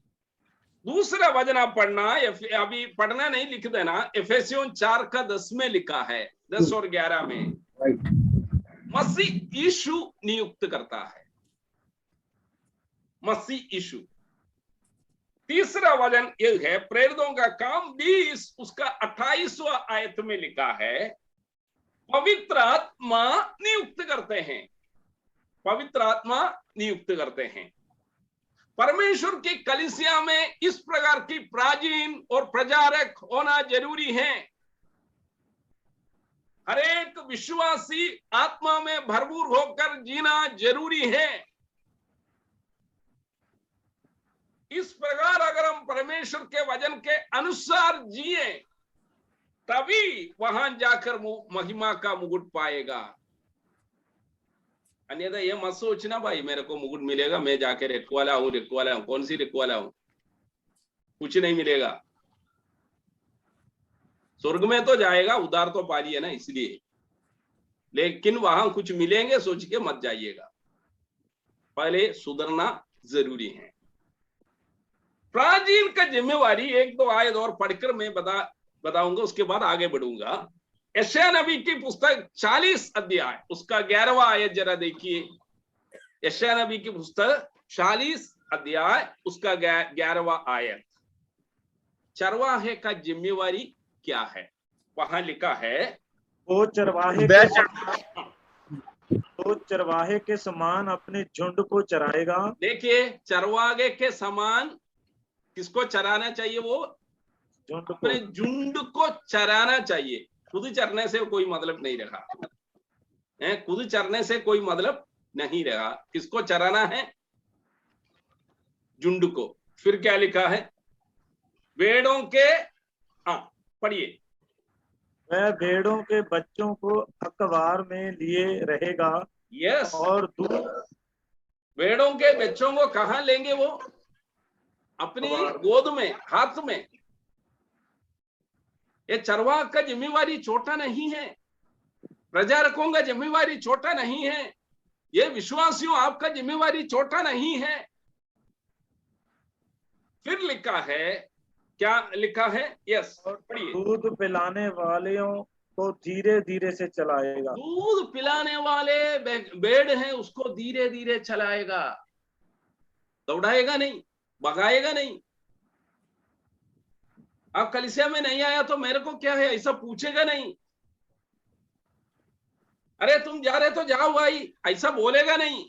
दूसरा वचन आप पढ़ना, अभी पढ़ना नहीं, लिख देना। एफेसियों 4:10 में लिखा है, 10 और 11 में, मसीह यीशु नियुक्त करता है, मसीह यीशु। तीसरा वचन ये है प्रेरितों का काम 20 उसका 28वां आयत में लिखा है, पवित्र आत्मा नियुक्त करते हैं, पवित्र आत्मा नियुक्त करते हैं। परमेश्वर की कलीसिया में इस प्रकार की प्राचीन और प्रचारक होना जरूरी है। हर एक विश्वासी आत्मा में भरपूर होकर जीना जरूरी है। इस प्रकार अगर हम परमेश्वर के वचन के अनुसार जिए, तभी वहां जाकर महिमा का मुकुट पाएगा। अन्यथा ये मत सोचना भाई मेरे को मुकुट मिलेगा, मैं जाकर रिक्वाला हूं। कौन सी रिक्वाला हूं? कुछ नहीं मिलेगा। स्वर्ग में तो जाएगा, उधार तो पा लिया ना इसलिए, लेकिन वहां कुछ मिलेंगे सोच के मत जाइएगा, पहले सुधरना जरूरी है। प्राचीन का जिम्मेवारी 1-2 आयत और पढ़कर मैं बताऊंगा, उसके बाद आगे बढ़ूंगा। यशायाह नबी की पुस्तक 40 अध्याय उसका 11वां आयत जरा देखिए। यशायाह नबी की पुस्तक 40 अध्याय उसका 11वां आयत। चरवाहे का जिम्मेवारी क्या है? वहां लिखा है, वो चरवाहे के समान अपने झुंड को चराएगा। देखिए, चरवाहे के समान किसको चराना चाहिए? वो अपने झुंड को चराना चाहिए। खुद चरने से कोई मतलब नहीं रहा है, खुद चरने से कोई मतलब नहीं रहा। किसको चराना है? झुंड को। फिर क्या लिखा है? भेड़ों के, पढ़िए, वह भेड़ों के बच्चों को अखबार में लिए रहेगा। यस, और दूध। भेड़ों के बच्चों को कहाँ लेंगे? वो अपनी गोद में, हाथ में। ये चरवाह का जिम्मेवारी छोटा नहीं है, प्रचारकों का जिम्मेवारी छोटा नहीं है, ये विश्वासियों आपका जिम्मेवारी छोटा नहीं है। फिर लिखा है, क्या लिखा है? यस, पढ़िए। दूध पिलाने वालों को धीरे धीरे से चलाएगा। दूध पिलाने वाले भेड़ हैं, उसको धीरे धीरे चलाएगा, दौड़ाएगा नहीं, भगाएगा नहीं। आप कलीसिया में नहीं आया तो मेरे को क्या है ऐसा पूछेगा नहीं। अरे तुम जा रहे तो जाओ भाई, ऐसा बोलेगा नहीं,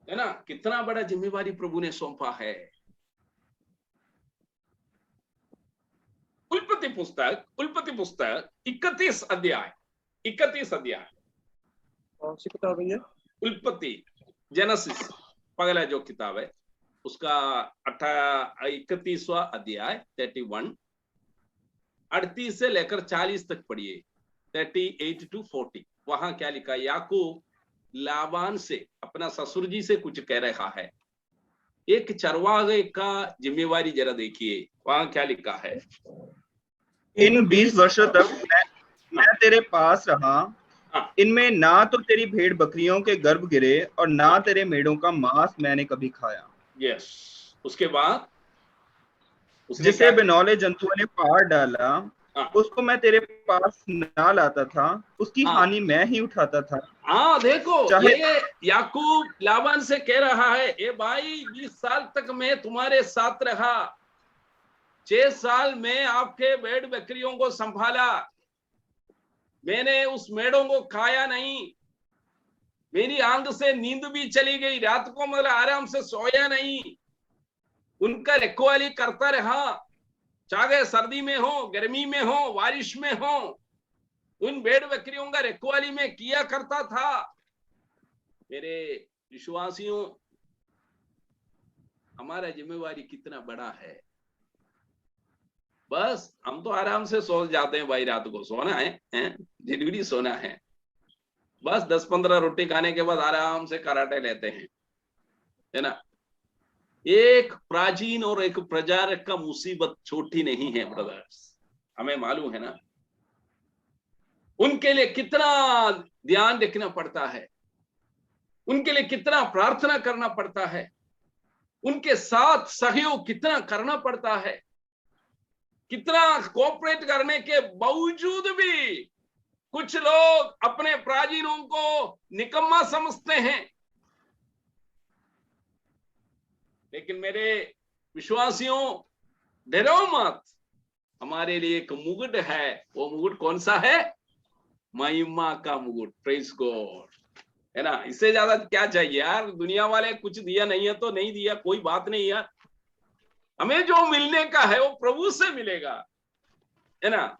है ना? कितना बड़ा जिम्मेवारी प्रभु ने सौंपा है। उल्पत्ति पुस्तक 31 अध्याय। कौन सी किताब है ये? उल्पत्ति, जेनेसिस, पहला जो किताब है उसका 31वां अध्याय 31, 38 से लेकर 40 तक पढ़िए, 38 to 40। वहां क्या लिखा? याकूब लाबान से, अपना ससुर जी से कुछ कह रहा है। एक चरवाहे का जिम्मेवारी जरा देखिए, वहां क्या लिखा है? इन 20 वर्षों तक मैं तेरे पास रहा, इनमें ना तो तेरी भेड़ बकरियों के गर्भ गिरे और ना तेरे मेढ़ों का मांस मैंने कभी खाया। यस, उसके बाद जिसे बेनौले जंतुओं ने फाड़ डाला, उसको मैं तेरे पास ना लाता था, उसकी हानि मैं ही उठाता था। देखो, ये याकूब लाबान से कह रहा है, ए भाई 20 साल तक मैं तुम्हारे साथ रहा, 6 साल में आपके भेड़ बकरियों को संभाला, मैंने उस मेढ़ों को खाया नहीं, मेरी आंख से नींद भी चली गई, रात को मतलब आराम से सोया नहीं, उनका रखवाली करता रहा, चाहे सर्दी में हो, गर्मी में हो, बारिश में हो, उन भेड़ बकरियों का रखवाली में किया करता था। मेरे विश्वासियों, हमारा जिम्मेवारी कितना बड़ा है। बस हम तो आराम से सो जाते हैं भाई, रात को सोना है, जरूरी सोना है। बस 10-15 रोटी खाने के बाद आराम से कराटे लेते हैं, है ना? एक प्राचीन और एक प्रचारक का मुसीबत छोटी नहीं है ब्रदर्स, हमें मालूम है ना। उनके लिए कितना ध्यान रखना पड़ता है, उनके लिए कितना प्रार्थना करना पड़ता है। उनके साथ सहयोग कितना करना पड़ता है, कितना कोऑपरेट करने के बावजूद भी कुछ लोग अपने प्राचीनों को निकम्मा समझते हैं। लेकिन मेरे विश्वासियों, डरो मत, हमारे लिए एक मुकुट है। वो मुकुट कौन सा है? महिमा का मुकुट। प्रेज गॉड, है ना। इससे ज्यादा क्या चाहिए यार? दुनिया वाले कुछ दिया नहीं है तो नहीं दिया, कोई बात नहीं यार। हमें जो मिलने का है वो प्रभु से मिलेगा, है ना।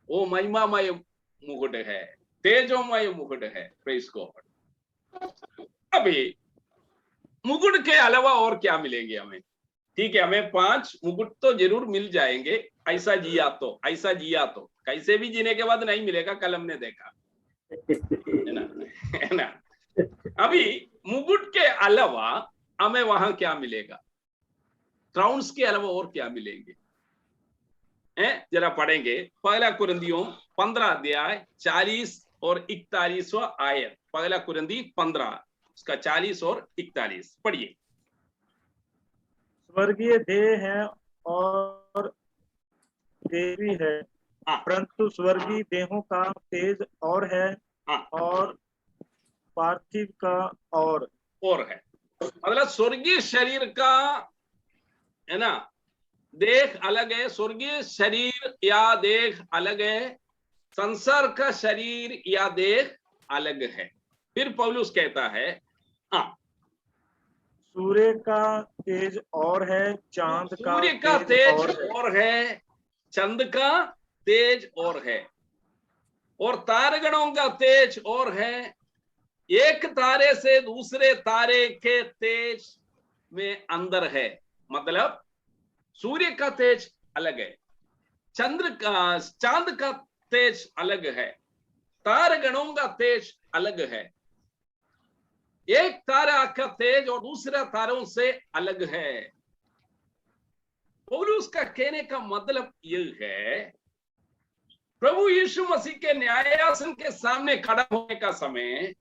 वो महिमामय मुकुट है, तेजोमय मुकुट है। Praise God. अभी मुकुट के अलावा और क्या मिलेंगे हमें? ठीक है, हमें 5 मुकुट तो जरूर मिल जाएंगे, ऐसा जिया तो, ऐसा जिया तो। कैसे भी जीने के बाद नहीं मिलेगा, कल हमने देखा, है ना, है ना। अभी मुकुट के अलावा हमें वहां क्या मिलेगा? क्राउन्स के अलावा और क्या मिलेंगे? जरा पढ़ेंगे। पहला कुरिन्थियों 15 अध्याय 40 और 41वां आयत। पहला कुरिन्थी 15 उसका 40 और 41 पढ़िए। स्वर्गीय देह है और देवी है, परंतु स्वर्गीय देहों का तेज और है, और पार्थिव का और है। मतलब स्वर्गीय शरीर का, है ना, देह अलग है। स्वर्गीय शरीर या देह अलग है, संसार का शरीर या देह अलग है। फिर पौलुस कहता है, हाँ, सूर्य का तेज और है, चांद का सूर्य का तेज और और है, चंद का तेज और है, और तारगणों का तेज और है। एक तारे से दूसरे तारे के तेज में अंदर है। मतलब सूर्य का तेज अलग है, चांद का तेज अलग है, तारगणों का तेज अलग है। एक तारा का तेज और दूसरा तारों से अलग है। पौलुस का कहने का मतलब यह है, प्रभु यीशु मसीह के न्यायासन के सामने खड़ा होने का समय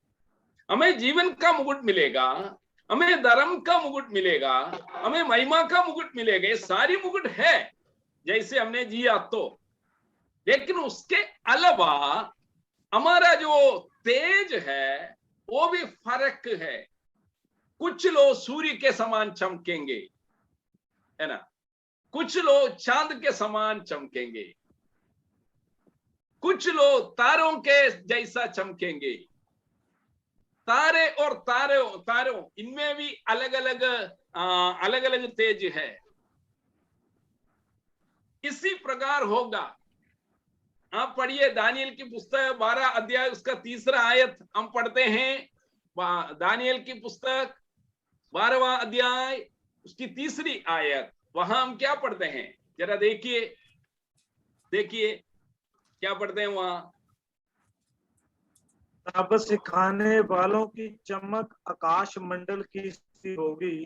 हमें जीवन का मुकुट मिलेगा, हमें धर्म का मुकुट मिलेगा, हमें महिमा का मुकुट मिलेगा। ये सारी मुकुट है जैसे हमने जिया तो। लेकिन उसके अलावा हमारा जो तेज है वो भी फर्क है। कुछ लोग सूर्य के समान चमकेंगे, है ना, कुछ लोग चांद के समान चमकेंगे, कुछ लोग तारों के जैसा चमकेंगे। तारे और तारों इनमें भी अलग अलग तेज है। इसी प्रकार होगा। आप पढ़िए दानियल की पुस्तक 12 अध्याय उसका 3 आयत हम पढ़ते हैं। दानियल की पुस्तक 12वां अध्याय उसकी 3 आयत, वहां हम क्या पढ़ते हैं? जरा देखिए क्या पढ़ते हैं वहां। तब सिखाने वालों की चमक आकाश मंडल की सी होगी,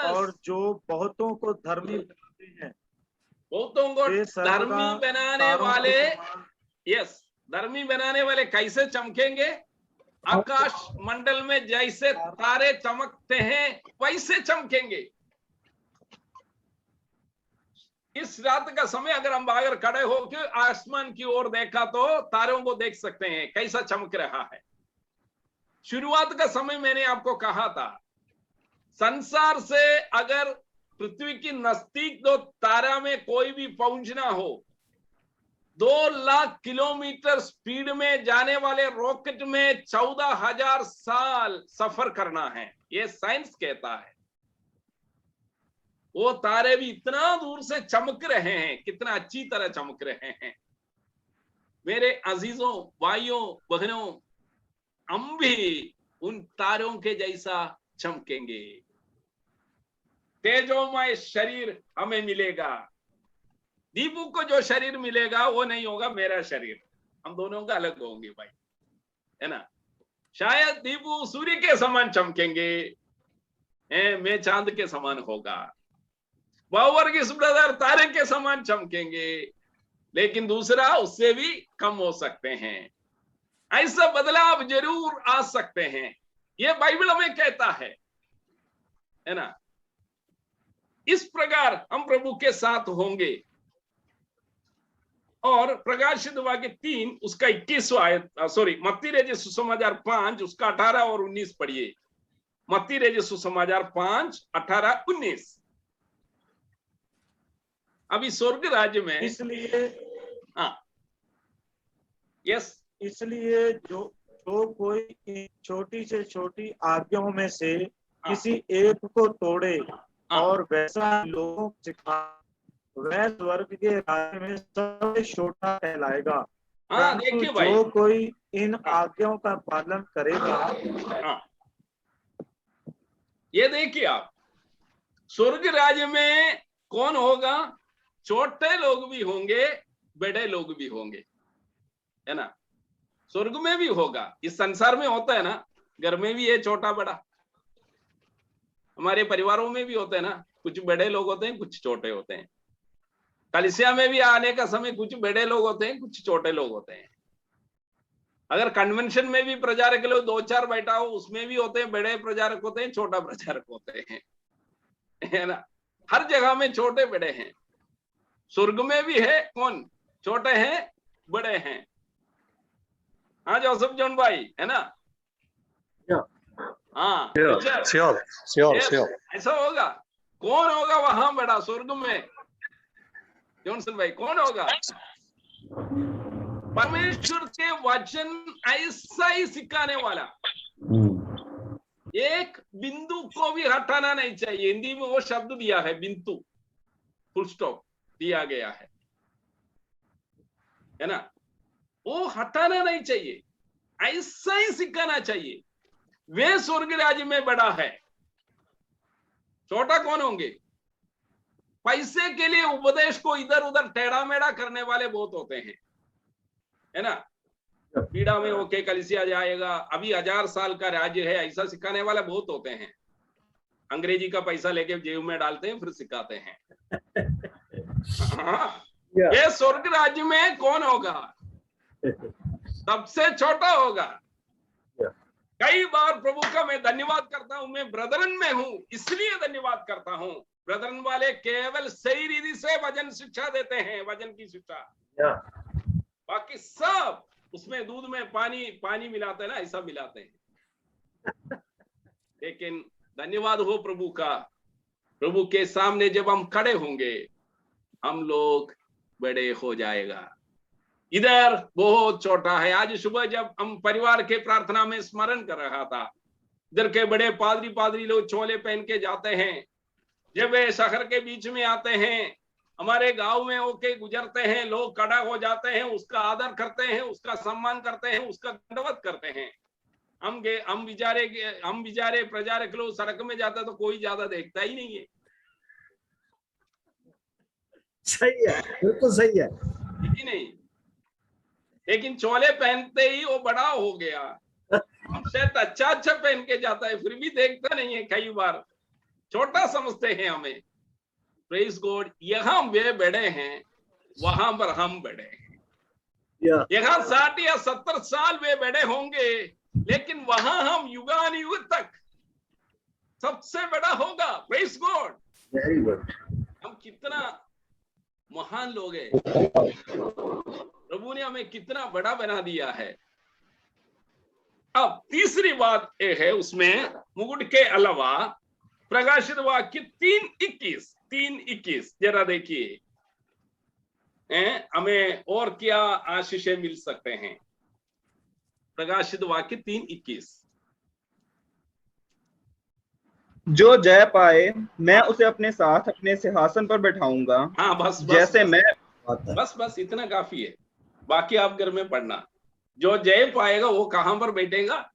और जो बहुतों को धर्मी बनाते हैं, बहुतों को धर्मी बनाने वाले, यस, धर्मी बनाने वाले कैसे चमकेंगे? आकाश मंडल में जैसे तारे चमकते हैं वैसे चमकेंगे। इस रात का समय अगर हम बाहर खड़े होकर आसमान की ओर देखा तो तारों को देख सकते हैं कैसा चमक रहा है। शुरुआत का समय मैंने आपको कहा था, संसार से अगर पृथ्वी की नजदीक दो तारा में कोई भी पहुंचना हो, 2 लाख किलोमीटर स्पीड में जाने वाले रॉकेट में 14,000 साल सफर करना है, ये साइंस कहता है। वो तारे भी इतना दूर से चमक रहे हैं, कितना अच्छी तरह चमक रहे हैं। मेरे अजीजों, भाइयों, बहनों, हम भी उन तारों के जैसा चमकेंगे। तेजोमय शरीर हमें मिलेगा। दीपू को जो शरीर मिलेगा वो नहीं होगा मेरा शरीर, हम दोनों का अलग होंगे भाई, है ना। शायद दीपू सूर्य के समान चमकेंगे, मैं चांद के समान होगा। बावर्गीस ब्रदर तारे के समान चमकेंगे, लेकिन दूसरा उससे भी कम हो सकते हैं। ऐसा बदलाव जरूर आ सकते हैं, ये बाइबल हमें कहता है ना। इस प्रकार हम प्रभु के साथ होंगे। और प्रकाशित वाक्य 3 उसका 21वां आयत, सॉरी, मत्ती रचित सुसमाचार 5 उसका 18 और 19 पढ़िए। मत्ती रचित सुसमाचार 5 18 19। अभी स्वर्ग राज्य में इसलिए हाँ, यस, इसलिए जो कोई इन छोटी से छोटी आज्ञाओं में से किसी एक को तोड़े और वैसा लोगों को सिखाए, वह स्वर्ग के राज्य में सबसे छोटा कहलाएगा। हाँ, देखिए भाई, जो कोई इन आज्ञाओं का पालन करेगा, हाँ, ये देखिए आप, स्वर्ग राज्य में कौन होगा? छोटे लोग भी होंगे, बड़े लोग भी होंगे, है ना। स्वर्ग में भी होगा, इस संसार में होता है ना, घर में भी है छोटा बड़ा, हमारे परिवारों में भी होते हैं ना, कुछ बड़े लोग होते हैं, कुछ छोटे होते हैं। कलीसिया में भी आने का समय कुछ बड़े लोग होते हैं, कुछ छोटे लोग होते हैं। अगर कन्वेंशन में भी प्रचारक लोग 2-4 बैठा हो, उसमें भी होते हैं, बड़े प्रचारक होते हैं, छोटा प्रचारक होते हैं, है ना। हर जगह में छोटे बड़े हैं। स्वर्ग में भी है, कौन? छोटे हैं, बड़े हैं। हाँ जोसेफ जॉन भाई, है ना। हाँ, ऐसा होगा। कौन होगा वहां बड़ा स्वर्ग में? जॉनसन भाई, कौन होगा? परमेश्वर के वचन ऐसा ही सिखाने वाला, एक बिंदु को भी हटाना नहीं चाहिए। हिंदी में वो शब्द दिया है, बिंदु, फुल स्टॉप दिया गया है ना। वो हटाना नहीं चाहिए, ऐसा ही सिखाना चाहिए। वे स्वर्ग राज्य में बड़ा है। छोटा कौन होंगे? पैसे के लिए उपदेश को इधर उधर टेढ़ा मेढ़ा करने वाले बहुत होते हैं, है ना। पीड़ा में होके कलीसिया जाएगा, अभी 1000 साल का राज्य है, ऐसा सिखाने वाले बहुत होते हैं। अंग्रेजी का पैसा लेके जेब में डालते हैं, फिर सिखाते हैं। ये स्वर्ग राज्य में कौन होगा? सबसे छोटा होगा। कई बार प्रभु का मैं धन्यवाद करता हूं, मैं ब्रदरन में हूं इसलिए धन्यवाद करता हूं। ब्रदरन वाले केवल सही रीति से वचन शिक्षा देते हैं, वचन की शिक्षा। बाकी सब उसमें दूध में पानी मिलाते हैं ना, ऐसा मिलाते हैं। लेकिन धन्यवाद हो प्रभु का, प्रभु के सामने जब हम खड़े होंगे, हम लोग बड़े हो जाएगा। इधर बहुत छोटा है। आज सुबह जब हम परिवार के प्रार्थना में स्मरण कर रहा था, इधर के बड़े पादरी लोग चोले पहन के जाते हैं, जब वे शहर के बीच में आते हैं, हमारे गांव में होके गुजरते हैं, लोग खड़ा हो जाते हैं, उसका आदर करते हैं, उसका सम्मान करते हैं, उसका दंडवत करते हैं। हम बेचारे प्रचारक लोग सड़क में जाते तो कोई ज्यादा देखता ही नहीं है। सही है, बिल्कुल सही है, ठीक नहीं। लेकिन चोले पहनते ही वो बड़ा हो गया, हमसे अच्छा पहन के जाता है, फिर भी देखता नहीं है, कई बार छोटा समझते हैं हमें। प्रेज गॉड, यहाँ वे बड़े हैं, वहां पर हम बड़े हैं। यहाँ 60 या 70 साल वे बड़े होंगे, लेकिन वहां हम युगानुयुग तक सबसे बड़ा होगा। Praise God, very good. हम कितना महान लोग हैं, प्रभु ने हमें कितना बड़ा बना दिया है। अब तीसरी बात यह है, उसमें मुकुट के अलावा प्रकाशित वाक्य 3:21 जरा देखिए, हमें और क्या आशीषें मिल सकते हैं। प्रकाशित वाक्य 3:21, जो जय पाए मैं उसे अपने साथ अपने सिंहासन पर बैठाऊंगा। हाँ, बस जैसे बस, मैं बस इतना काफी है, बाकी आप घर में पढ़ना। जो जय पाएगा वो कहां पर बैठेगा?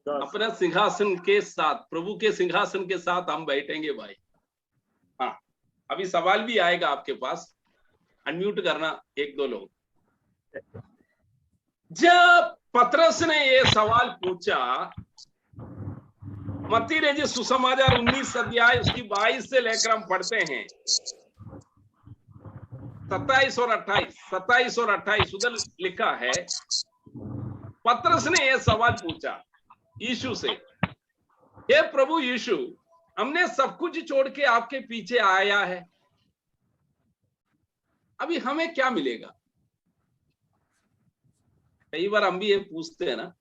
अपना सिंहासन के साथ, प्रभु के सिंहासन के साथ हम बैठेंगे भाई। हाँ, अभी सवाल भी आएगा आपके पास, अनम्यूट करना 1-2 लोग। जब पतरस ने ये सवाल पूछा, मत्ती रचित सुसमाचार 19 अध्याय उसकी 22 से लेकर हम पढ़ते हैं 27 और 28 उधर लिखा है। पतरस ने यह सवाल पूछा यीशु से, हे प्रभु यीशु, हमने सब कुछ छोड़ के आपके पीछे आया है, अभी हमें क्या मिलेगा? कई बार हम भी ये पूछते हैं ना।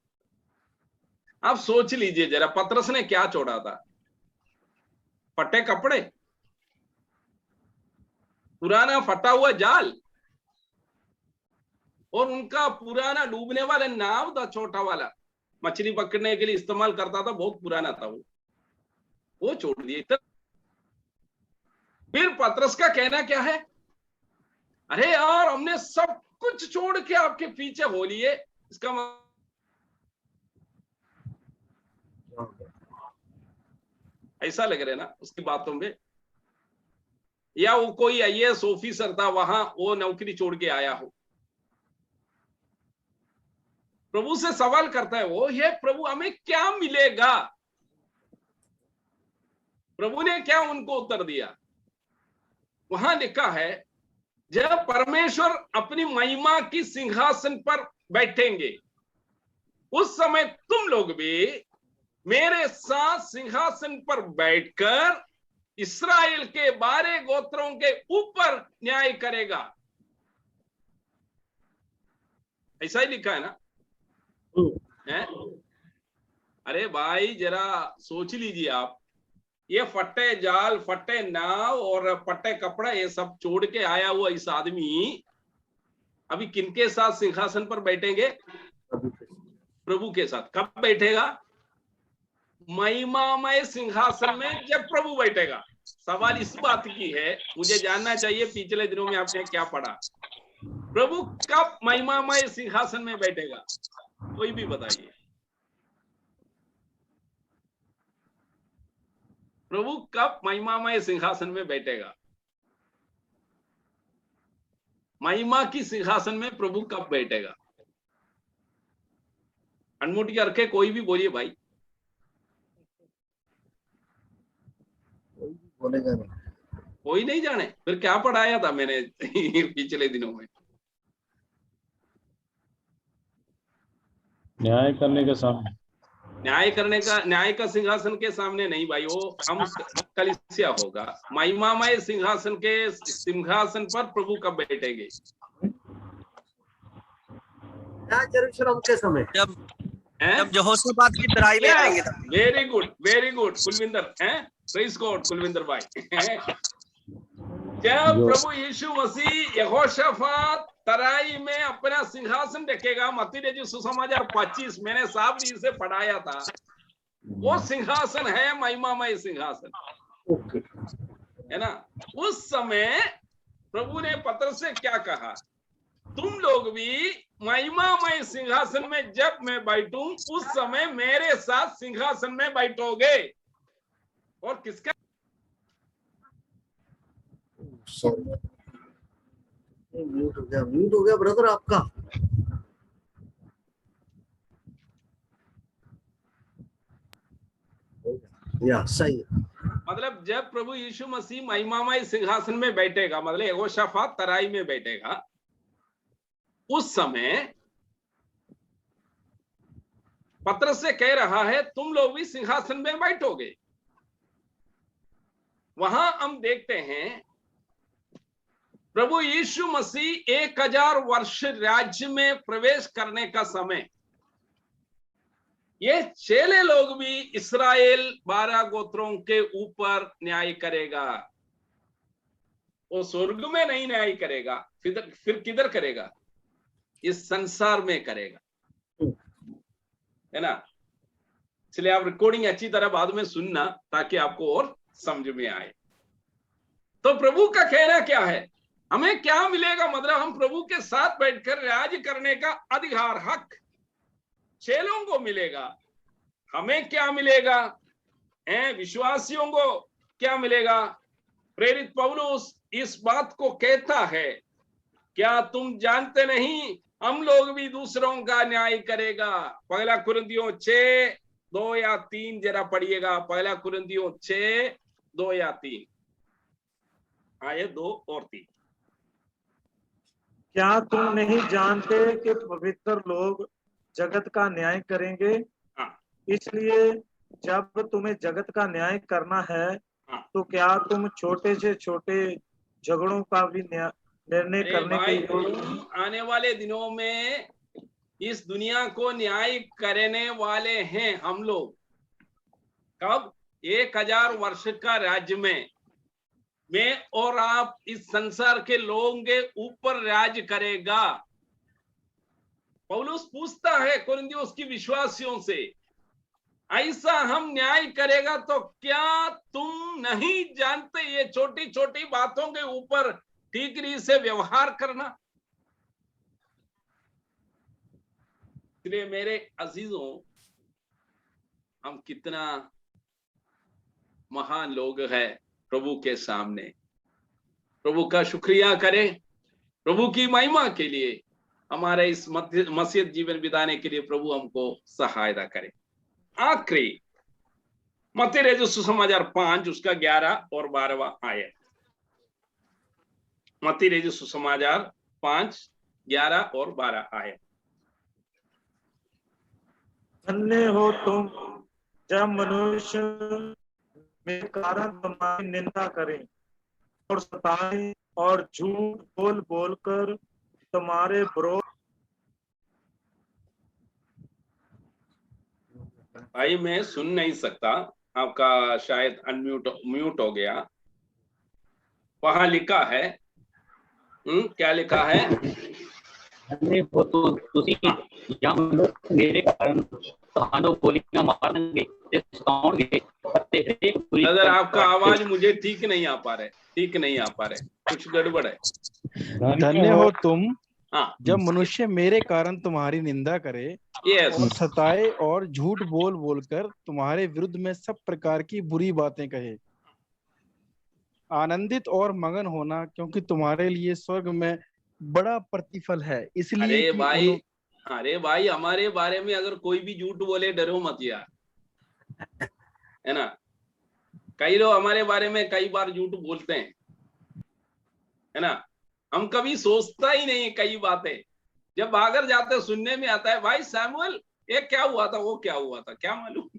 आप सोच लीजिए जरा, पतरस ने क्या छोड़ा था? फटे कपड़े, पुराना फटा हुआ जाल, और उनका पुराना डूबने वाला नाव था, छोटा वाला, मछली पकड़ने के लिए इस्तेमाल करता था, बहुत पुराना था वो छोड़ दिए। फिर पतरस का कहना क्या है? अरे यार, हमने सब कुछ छोड़ के आपके पीछे हो लिए। इसका ऐसा लग रहा है ना उसकी बातों में, या वो कोई आईएएस ऑफिसर था वहां, वो नौकरी छोड़ के आया हो। प्रभु से सवाल करता है वो, ये प्रभु हमें क्या मिलेगा? प्रभु ने क्या उनको उत्तर दिया? वहां लिखा है, जब परमेश्वर अपनी महिमा की सिंहासन पर बैठेंगे, उस समय तुम लोग भी मेरे साथ सिंहासन पर बैठकर इस्राएल के 12 गोत्रों के ऊपर न्याय करेगा। ऐसा ही लिखा है ना? है? अरे भाई जरा सोच लीजिए आप, ये फटे जाल, फटे नाव और फटे कपड़ा ये सब छोड़ के आया हुआ इस आदमी अभी किनके साथ सिंहासन पर बैठेंगे? प्रभु के साथ। कब बैठेगा? महिमामय सिंहासन में जब प्रभु बैठेगा। सवाल इस बात की है, मुझे जानना चाहिए पिछले दिनों में आपने क्या पढ़ा। प्रभु कब महिमामय सिंहासन में बैठेगा? कोई भी बताइए। प्रभु कब महिमामय सिंहासन में बैठेगा? महिमा की सिंहासन में प्रभु कब बैठेगा? अनमुट करके कोई भी बोलिए भाई। बोलेगा नहीं, कोई नहीं जाने। फिर क्या पढ़ाया था मैंने पिछले दिनों में? न्याय करने के सामने। न्याय का सिंहासन के सामने नहीं भाई, वो हम कलीसिया होगा। महिमामय सिंहासन पर प्रभु कब बैठेंगे? यरूशलेम के समय, जब यहोशापात की तराई में आएंगे। वेरी गुड कुलविंदर है। प्रेज गॉड कुलविंदर भाई। जब प्रभु यीशु मसीह यहोशापात तराई में अपना सिंहासन रखेगा, मत्ती रचित सुसमाचार 25 मैंने साफ दिन से पढ़ाया था, वो सिंहासन है महिमामय सिंहासन, है ना? उस समय प्रभु ने पतरस से क्या कहा? तुम लोग भी महिमामय सिंहासन में जब मैं बैठूं, उस समय मेरे साथ सिंहासन में बैठोगे। और किसका? म्यूट हो गया ब्रदर आपका। या सही है। मतलब जब प्रभु यीशु मसीह महिमामय सिंहासन में बैठेगा, मतलब यहोशापात तराई में बैठेगा, उस समय पतरस से कह रहा है तुम लोग भी सिंहासन में बैठोगे। वहां हम देखते हैं प्रभु यीशु मसीह 1000 वर्ष राज्य में प्रवेश करने का समय, ये चेले लोग भी इस्राएल 12 गोत्रों के ऊपर न्याय करेगा। वो स्वर्ग में नहीं न्याय करेगा, फिर किधर करेगा? इस संसार में करेगा, है ना? इसलिए आप रिकॉर्डिंग अच्छी तरह बाद में सुनना ताकि आपको और समझ में आए। तो प्रभु का कहना क्या है? हमें क्या मिलेगा? मतलब हम प्रभु के साथ बैठकर राज करने का अधिकार, हक चेलों को मिलेगा। हमें क्या मिलेगा? विश्वासियों को क्या मिलेगा? प्रेरित पौलुस इस बात को कहता है, क्या तुम जानते नहीं हम लोग भी दूसरों का न्याय करेगा। पहला कुरिन्थियों 6:2 या 3 जरा पढ़िएगा। पहला कुरिन्थियों 6:2 या 3, आए 2 और 3। क्या तुम नहीं जानते कि पवित्र लोग जगत का न्याय करेंगे? हाँ। इसलिए जब तुम्हें जगत का न्याय करना है तो क्या तुम छोटे से छोटे झगड़ों का भी निर्णय करने के योग्य नहीं? आने वाले दिनों में इस दुनिया को न्याय करने वाले हैं हम लोग। कब? 1000 वर्ष का राज्य में मैं और आप इस संसार के लोगों के ऊपर राज करेगा। पौलुस पूछता है कोरिन्थियों की विश्वासियों से, ऐसा हम न्याय करेगा तो क्या तुम नहीं जानते ये छोटी छोटी बातों के ऊपर ठीकरी से व्यवहार करना? इसलिए मेरे अजीजों, हम कितना महान लोग हैं प्रभु के सामने। प्रभु का शुक्रिया करें, प्रभु की महिमा के लिए, हमारे इस मसीह जीवन बिताने के लिए प्रभु हमको सहायता करे। आखिरी मत्ती रचित सुसमाचार 5 उसका 11 और 12वां आयत। मत्ती रचित सुसमाचार 5, 11 और 12 आयत। धन्य हो तुम जब मनुष्य मेरे कारण तुम्हारी निंदा करें और सताएं और झूठ बोल बोलकर तुम्हारे विरोध। भाई मैं सुन नहीं सकता, आपका शायद म्यूट हो गया। वहां लिखा है, क्या लिखा है? मेरे कारण गोलियां मारेंगे। अगर आपका आवाज मुझे ठीक नहीं आ पा रहे, कुछ गड़बड़ है। धन्य हो तुम हाँ, जब मनुष्य मेरे कारण तुम्हारी निंदा करे और सताए और झूठ बोल बोलकर तुम्हारे विरुद्ध में सब प्रकार की बुरी बातें कहे। आनंदित और मगन होना, क्योंकि तुम्हारे लिए स्वर्ग में बड़ा प्रतिफल है। इसलिए अरे भाई हमारे बारे में अगर कोई भी झूठ बोले, डरो मत यार, है ना। कई लोग हमारे बारे में कई बार झूठ बोलते हैं, है ना। हम कभी सोचता ही नहीं कई बातें, जब भागर जाते सुनने में आता है, भाई सैमुअल ये क्या हुआ था, वो क्या हुआ था, क्या मालूम।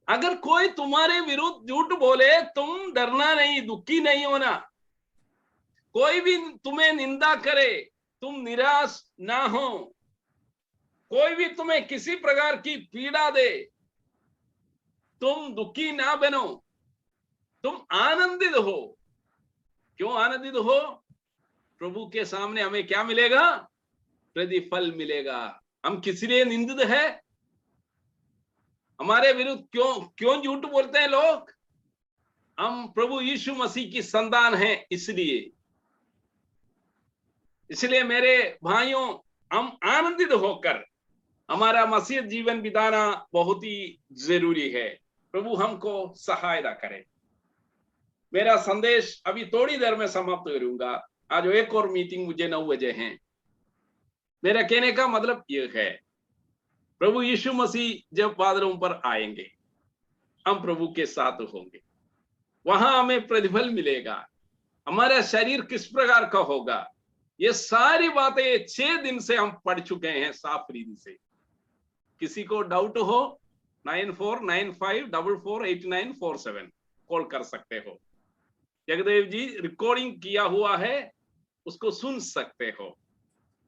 अगर कोई तुम्हारे विरुद्ध झूठ बोले, तुम डरना नहीं, दुखी नहीं होना। कोई भी तुम्हें निंदा करे, तुम निराश ना हो। कोई भी तुम्हें किसी प्रकार की पीड़ा दे, तुम दुखी ना बनो, तुम आनंदित हो। क्यों आनंदित हो? प्रभु के सामने हमें क्या मिलेगा? प्रतिफल मिलेगा। हम किस लिए निंदित है? हमारे विरुद्ध क्यों झूठ बोलते हैं लोग? हम प्रभु यीशु मसीह की संतान हैं, इसलिए मेरे भाइयों, हम आनंदित होकर हमारा मसीह जीवन बिताना बहुत ही जरूरी है। प्रभु हमको सहायता करे। मेरा संदेश अभी थोड़ी देर में समाप्त करूंगा। आज एक और मीटिंग मुझे 9 बजे है। मेरा कहने का मतलब यह है, प्रभु यीशु मसीह जब बादलों पर आएंगे, हम प्रभु के साथ होंगे। वहां हमें प्रतिफल मिलेगा। हमारा शरीर किस प्रकार का होगा, ये सारी बातें 6 दिन से हम पढ़ चुके हैं साफ रीति से। किसी को डाउट हो 9495448947 कॉल कर सकते हो। जगदेव जी रिकॉर्डिंग किया हुआ है, उसको सुन सकते हो।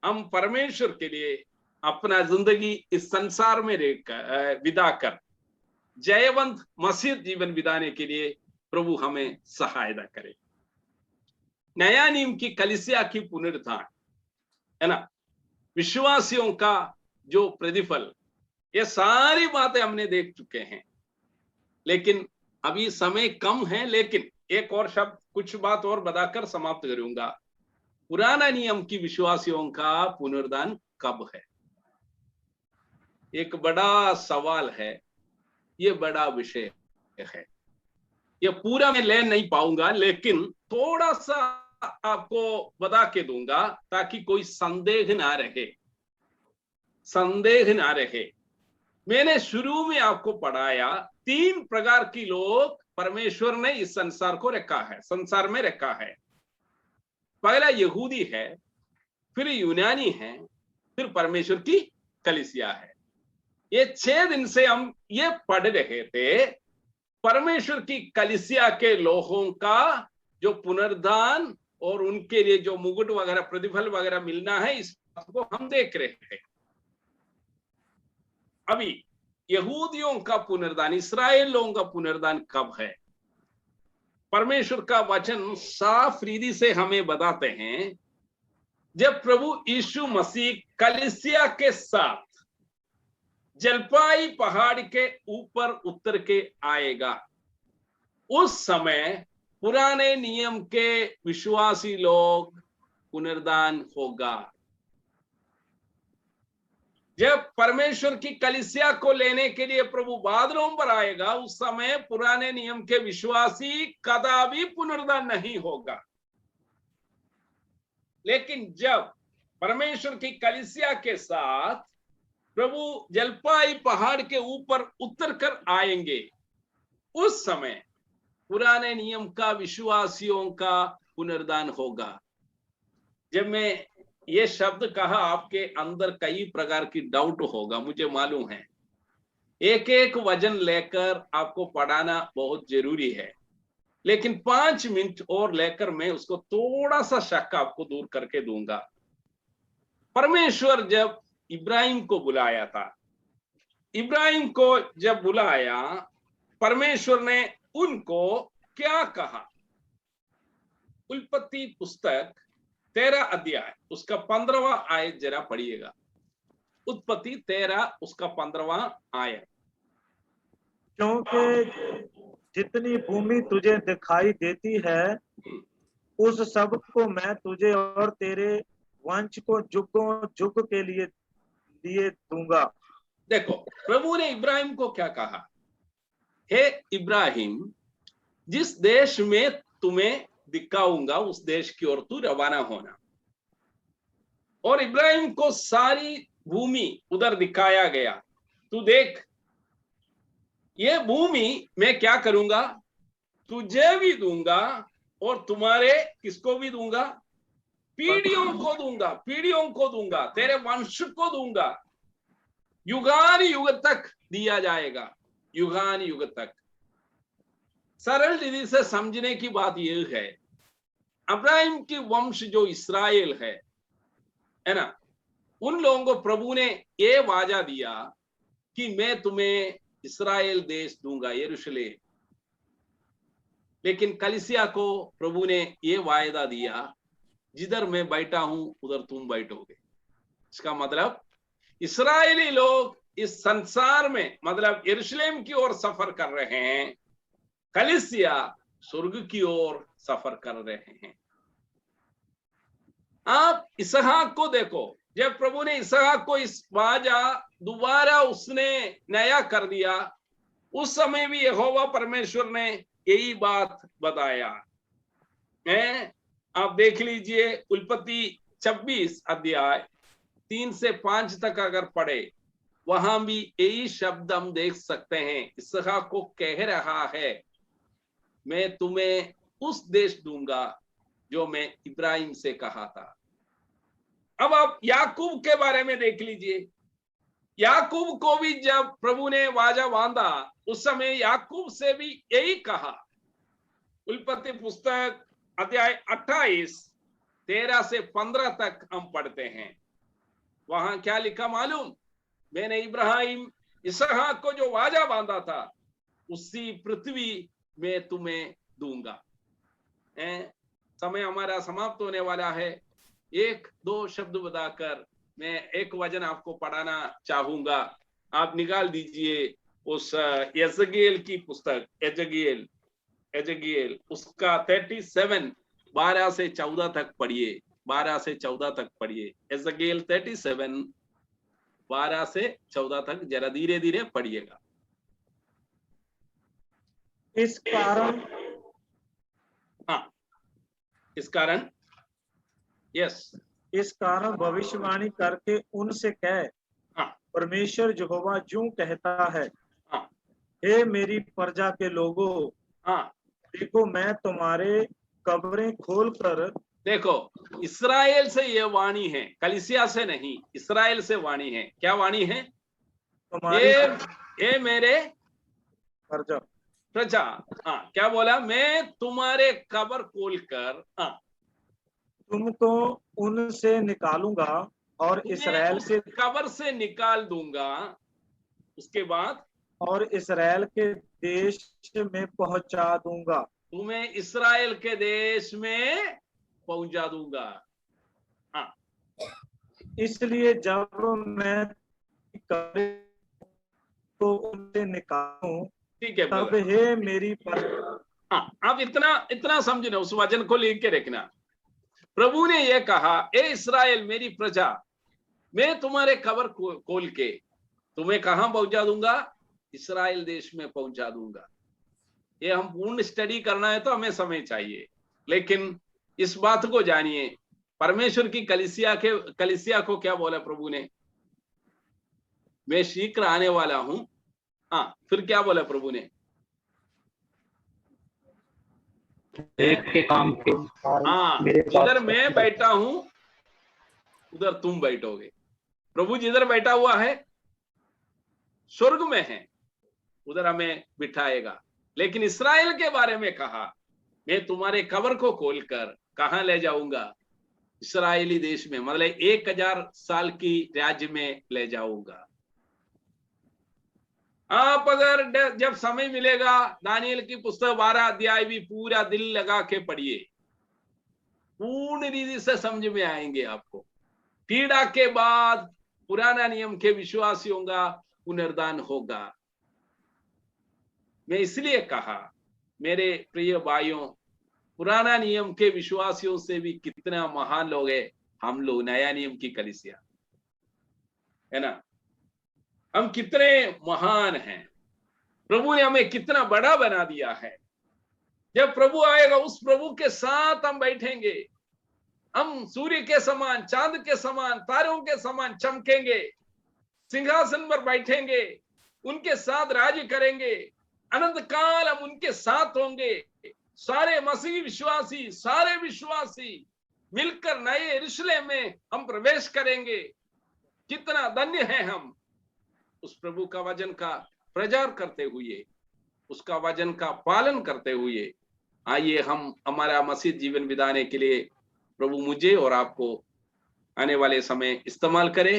हम परमेश्वर के लिए अपना जिंदगी इस संसार में बिताकर जयवंत मसीह जीवन बिताने के लिए प्रभु हमें सहायता करे। नया नियम की कलीसिया की पुनरुत्थान, है ना, विश्वासियों का जो प्रतिफल, ये सारी बातें हमने देख चुके हैं। लेकिन अभी समय कम है, लेकिन एक और शब्द, कुछ बात और बताकर समाप्त करूंगा। पुराना नियम की विश्वासियों का पुनरुत्थान कब है? एक बड़ा सवाल है, ये बड़ा विषय है। ये पूरा मैं ले नहीं पाऊंगा, लेकिन थोड़ा सा आपको बता के दूंगा ताकि कोई संदेह ना रहे। मैंने शुरू में आपको पढ़ाया, 3 प्रकार की लोग परमेश्वर ने इस संसार में रखा है। पहला यहूदी है, फिर यूनानी है, फिर परमेश्वर की कलीसिया है। ये 6 दिन से हम ये पढ़ रहे थे, परमेश्वर की कलीसिया के लोगों का जो पुनरुद्धान और उनके लिए जो मुकुट वगैरह प्रतिफल वगैरह मिलना है, इस बात को हम देख रहे हैं। अभी यहूदियों का पुनरुद्धान, इस्राएल लोगों का पुनरुद्धान कब है? परमेश्वर का वचन साफ रीति से हमें बताते हैं, जब प्रभु यीशु मसीह कलीसिया के साथ जलपाई पहाड़ के ऊपर उतर के आएगा, उस समय पुराने नियम के विश्वासी लोग पुनरुद्धान होगा। जब परमेश्वर की कलीसिया को लेने के लिए प्रभु बादलों पर आएगा, उस समय पुराने नियम के विश्वासी कदापि पुनरुद्धान नहीं होगा। लेकिन जब परमेश्वर की कलीसिया के साथ प्रभु जलपाई पहाड़ के ऊपर उतर कर आएंगे, उस समय पुराने नियम का विश्वासियों का पुनरुद्धान होगा। जब मैं ये शब्द कहा, आपके अंदर कई प्रकार की डाउट होगा, मुझे मालूम है। एक एक वचन लेकर आपको पढ़ाना बहुत जरूरी है, लेकिन 5 मिनट और लेकर मैं उसको थोड़ा सा शक आपको दूर करके दूंगा। परमेश्वर जब इब्राहिम को बुलाया था, इब्राहिम को जब बुलाया, परमेश्वर ने उनको क्या कहा? उत्पत्ति पुस्तक 13 अध्याय उसका 15वां आयत जरा पढ़िएगा। उत्पत्ति 13 उसका 15वां आयत। क्योंकि जितनी भूमि तुझे दिखाई देती है, उस सब को मैं तुझे और तेरे वंश को जुगों जुग के लिए दूंगा। देखो, प्रभु ने इब्राहिम को क्या कहा? हे इब्राहिम, जिस देश में तुम्हें दिखाऊंगा उस देश की ओर तू रवाना होना। और इब्राहिम को सारी भूमि उधर दिखाया गया। तू देख, ये भूमि मैं क्या करूंगा? तुझे भी दूंगा और तुम्हारे किसको भी दूंगा? पीढ़ियों को दूंगा, पीढ़ियों को दूंगा, तेरे वंश को दूंगा। युगान युग तक दिया जाएगा, युगान युग तक। सरल रीति से समझने की बात यह है, अब्राहिम की वंश जो इस्राएल है ना, उन लोगों को प्रभु ने ये वादा दिया कि मैं तुम्हें इस्राएल देश दूंगा, यरूशलेम। लेकिन कलीसिया को प्रभु ने ये वायदा दिया, जिधर मैं बैठा हूं उधर तुम बैठोगे। इसका मतलब इस्राएली लोग इस संसार में, मतलब यरूशलेम की ओर सफर कर रहे हैं, कलीसिया स्वर्ग की ओर सफर कर रहे हैं। आप इसहाक को देखो, जब प्रभु ने इसहाक को इस वाजा दोबारा उसने नया कर दिया, उस समय भी यहोवा परमेश्वर ने यही बात बताया है। आप देख लीजिए, उत्पत्ति 26 अध्याय 3 से 5 तक अगर पढ़े, वहां भी यही शब्द हम देख सकते हैं। इसहाक को कह रहा है, मैं तुम्हें उस देश दूंगा जो मैं इब्राहिम से कहा था। अब आप याकूब के बारे में देख लीजिए। याकूब को भी जब प्रभु ने वाजा बांधा, उस समय याकूब से भी यही कहा। उत्पत्ति पुस्तक अध्याय 28 13 से 15 तक हम पढ़ते हैं। वहां क्या लिखा मालूम? मैंने इब्राहिम इसहाक को जो वाजा बांधा था, उसी पृथ्वी में तुम्हें दूंगा। समय हमारा समाप्त होने वाला है। 1-2 शब्द बताकर मैं एक वचन आपको पढ़ाना चाहूंगा। आप निकाल दीजिए उस यजगीएल की पुस्तक, यजगीएल उसका 37 12 से 14 तक पढ़िए। 12 से 14 तक पढ़िए। यजगीएल 37 12 से 14 तक जरा धीरे धीरे पढ़िएगा। इस कारण, हाँ, इस कारण, यस, इस कारण भविष्यवाणी करके उनसे कह, हाँ, परमेश्वर यहोवा यूं कहता है, हाँ, हे मेरी प्रजा के लोगों, हाँ, देखो मैं तुम्हारे कब्रें खोलकर, देखो इस्राएल से यह वाणी है, कलीसिया से नहीं, इस्राएल से वाणी है। क्या वाणी है? तुम्हारी ये मेरे प्रजा प्रजा। हाँ, क्या बोला? मैं तुम्हारे कब्र खोलकर तुमको उनसे निकालूंगा और इसराइल के कब्र से निकाल दूंगा। उसके बाद और इसराइल के देश में पहुंचा दूंगा। तुम्हें इसराइल के देश में पहुंचा दूंगा। हाँ, इसलिए जब मैं तो उनसे निकालूं, ठीक है, तब हे मेरी हाँ, आप इतना समझना, उस वचन को लिख के रखना। प्रभु ने यह कहा, ए इस्राएल मेरी प्रजा, मैं तुम्हारे कब्र खोल के तुम्हें कहां पहुंचा दूंगा? इस्राएल देश में पहुंचा दूंगा। ये हम पूर्ण स्टडी करना है तो हमें समय चाहिए, लेकिन इस बात को जानिए, परमेश्वर की कलीसिया को क्या बोला प्रभु ने? मैं शीघ्र आने वाला हूं। हाँ, फिर क्या बोला प्रभु ने? एक के काम के। हाँ, जिधर मैं बैठा हूं उधर तुम बैठोगे। प्रभु जिधर बैठा हुआ है स्वर्ग में है, उधर हमें बिठाएगा। लेकिन इस्राएल के बारे में कहा, मैं तुम्हारे कब्र को खोलकर कहां ले जाऊंगा? इस्राएली देश में, मतलब 1000 साल की राज्य में ले जाऊंगा। आप अगर जब समय मिलेगा, दानियल की पुस्तक 12 अध्याय भी पूरा दिल लगा के पढ़िए, पूर्ण रीति से समझ में आएंगे आपको। पीड़ा के बाद पुराना नियम के विश्वासियों का पुनर्दान होगा। मैं इसलिए कहा, मेरे प्रिय भाइयों, पुराना नियम के विश्वासियों से भी कितना महान लोग हैं हम लोग, नया नियम की कलीसिया, है ना? हम कितने महान हैं। प्रभु ने हमें कितना बड़ा बना दिया है। जब प्रभु आएगा, उस प्रभु के साथ हम बैठेंगे। हम सूर्य के समान, चांद के समान, तारों के समान चमकेंगे, सिंहासन पर बैठेंगे, उनके साथ राज करेंगे, अनंत काल हम उनके साथ होंगे। सारे मसीह विश्वासी, सारे विश्वासी मिलकर नए यरूशलेम में हम प्रवेश करेंगे। कितना धन्य है हम, उस प्रभु का वचन का प्रचार करते हुए, उसका वचन का पालन करते हुए। आइए हम हमारा मसीह जीवन बिताने के लिए प्रभु मुझे और आपको आने वाले समय इस्तेमाल करे।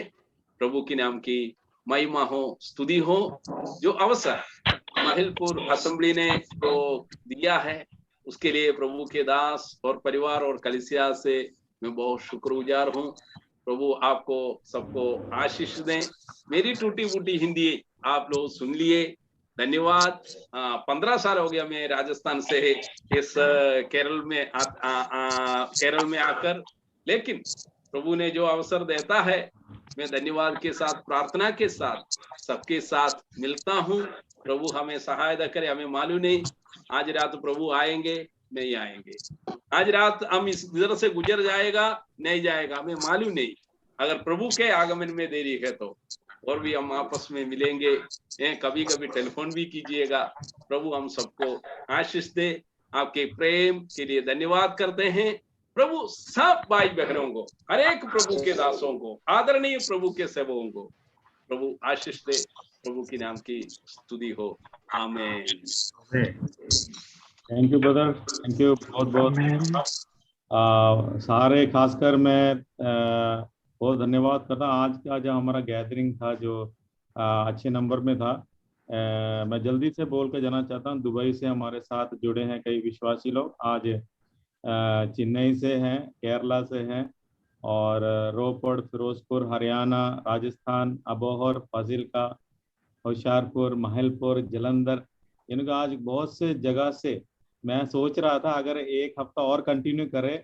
प्रभु की नाम की महिमा हो, स्तुति हो। जो अवसर महिलपुर असेंबली ने तो दिया है, उसके लिए प्रभु के दास और परिवार और कलीसिया से मैं बहुत शुक्रगुजार हूँ। प्रभु आपको सबको आशीष दें। मेरी टूटी फूटी हिंदी आप लोग सुन लिए, धन्यवाद। 15 साल हो गया मैं राजस्थान से इस केरल में आकर, लेकिन प्रभु ने जो अवसर देता है, मैं धन्यवाद के साथ, प्रार्थना के साथ सबके साथ मिलता हूँ। प्रभु हमें सहायता करे। हमें मालूम नहीं आज रात प्रभु आएंगे नहीं आएंगे, आज रात हम इस इधर से गुजर जाएगा नहीं जाएगा, हमें मालूम नहीं। अगर प्रभु के आगमन में देरी है तो और भी हम आपस में मिलेंगे, कभी कभी टेलीफोन भी कीजिएगा। प्रभु हम सबको आशीष दे। आपके प्रेम के लिए धन्यवाद करते हैं। प्रभु सब भाई बहनों को, हर एक प्रभु के दासों को, आदरणीय प्रभु के सेवकों को प्रभु आशीष दे। प्रभु की नाम की स्तुति हो। आमीन। Thank you brother, thank you बहुत बहुत। सारे खासकर मैं बहुत धन्यवाद करता। आज का जो हमारा गैदरिंग था जो अच्छे नंबर में था, मैं जल्दी से बोल के जाना चाहता हूँ। दुबई से हमारे साथ जुड़े हैं कई विश्वासी लोग, आज चेन्नई से हैं, केरला से हैं, और रोपड़, फिरोजपुर, हरियाणा, राजस्थान, अबोहर, फाजिल्का, होशियारपुर, महलपुर, जलंधर, इनका आज बहुत से जगह से। मैं सोच रहा था अगर एक हफ्ता और कंटिन्यू करें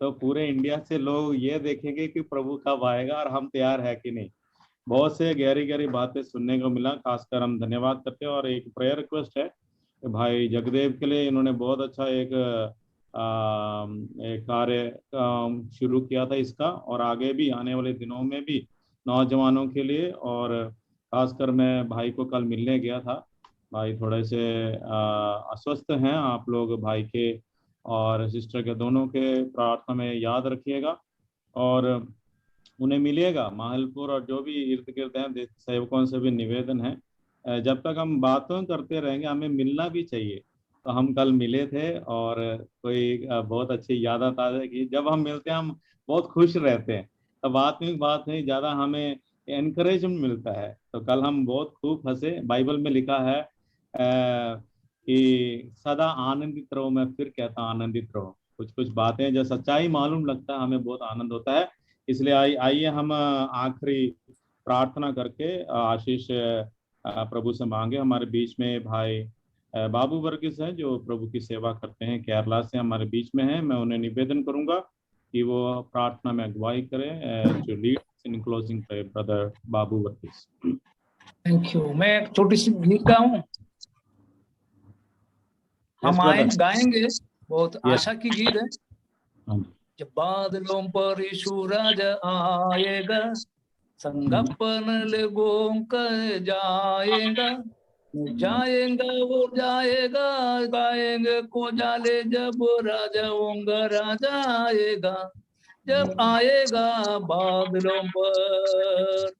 तो पूरे इंडिया से लोग ये देखेंगे कि प्रभु कब आएगा और हम तैयार है कि नहीं। बहुत से गहरी गहरी बातें सुनने को मिला। खासकर हम धन्यवाद करते हैं। और एक प्रेयर रिक्वेस्ट है भाई जगदेव के लिए, इन्होंने बहुत अच्छा एक कार्य शुरू किया था इसका, और आगे भी आने वाले दिनों में भी नौजवानों के लिए। और खासकर मैं भाई को कल मिलने गया था, भाई थोड़े से अस्वस्थ हैं। आप लोग भाई के और सिस्टर के दोनों के प्रार्थना में याद रखिएगा। और उन्हें मिलेगा। माहलपुर और जो भी इर्द गिर्द हैं सेवकों से भी निवेदन है, जब तक हम बातों करते रहेंगे हमें मिलना भी चाहिए। तो हम कल मिले थे और कोई बहुत अच्छी याद आता है कि जब हम मिलते हैं हम बहुत खुश रहते हैं। अब आत्मिक बात नहीं, ज़्यादा हमें एनकरेजमेंट मिलता है। तो कल हम बहुत खूब हंसे। बाइबल में लिखा है कि सदा आनंदित रहो, मैं फिर कहता हूँ आनंदित रहो। कुछ कुछ बातें जो सच्चाई मालूम लगता है हमें बहुत आनंद होता है। इसलिए आइए हम आखिरी प्रार्थना करके आशीष प्रभु से मांगे। हमारे बीच में भाई बाबू वर्गीस हैं जो प्रभु की सेवा करते हैं, केरला से हमारे बीच में हैं। मैं उन्हें निवेदन करूंगा कि वो प्रार्थना में अगुवाई करें। जो lead in closing brother Babu Varghese. Thank you. मैं एक छोटी सी गीत गाऊं। हम गाएंगे, बहुत आशा की गीत है। जब बादलों पर यीशु राजा आएगा, संगपन लोगों कर जाएगा, जाएगा वो जाएगा, गाएंगे को जाले जब राजा आएगा, जब आएगा बादलों पर।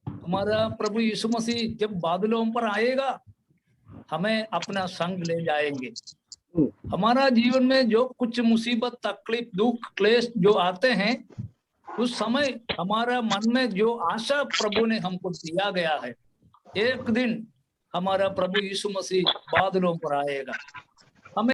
हमारा प्रभु यीशु मसीह जब बादलों पर आएगा हमें अपना संग ले जाएंगे। हमारा जीवन में जो कुछ मुसीबत, तकलीफ, दुख, क्लेश जो आते हैं, उस समय हमारा मन में जो आशा प्रभु ने हमको दिया गया है, एक दिन हमारा प्रभु यीशु मसीह बादलों पर आएगा।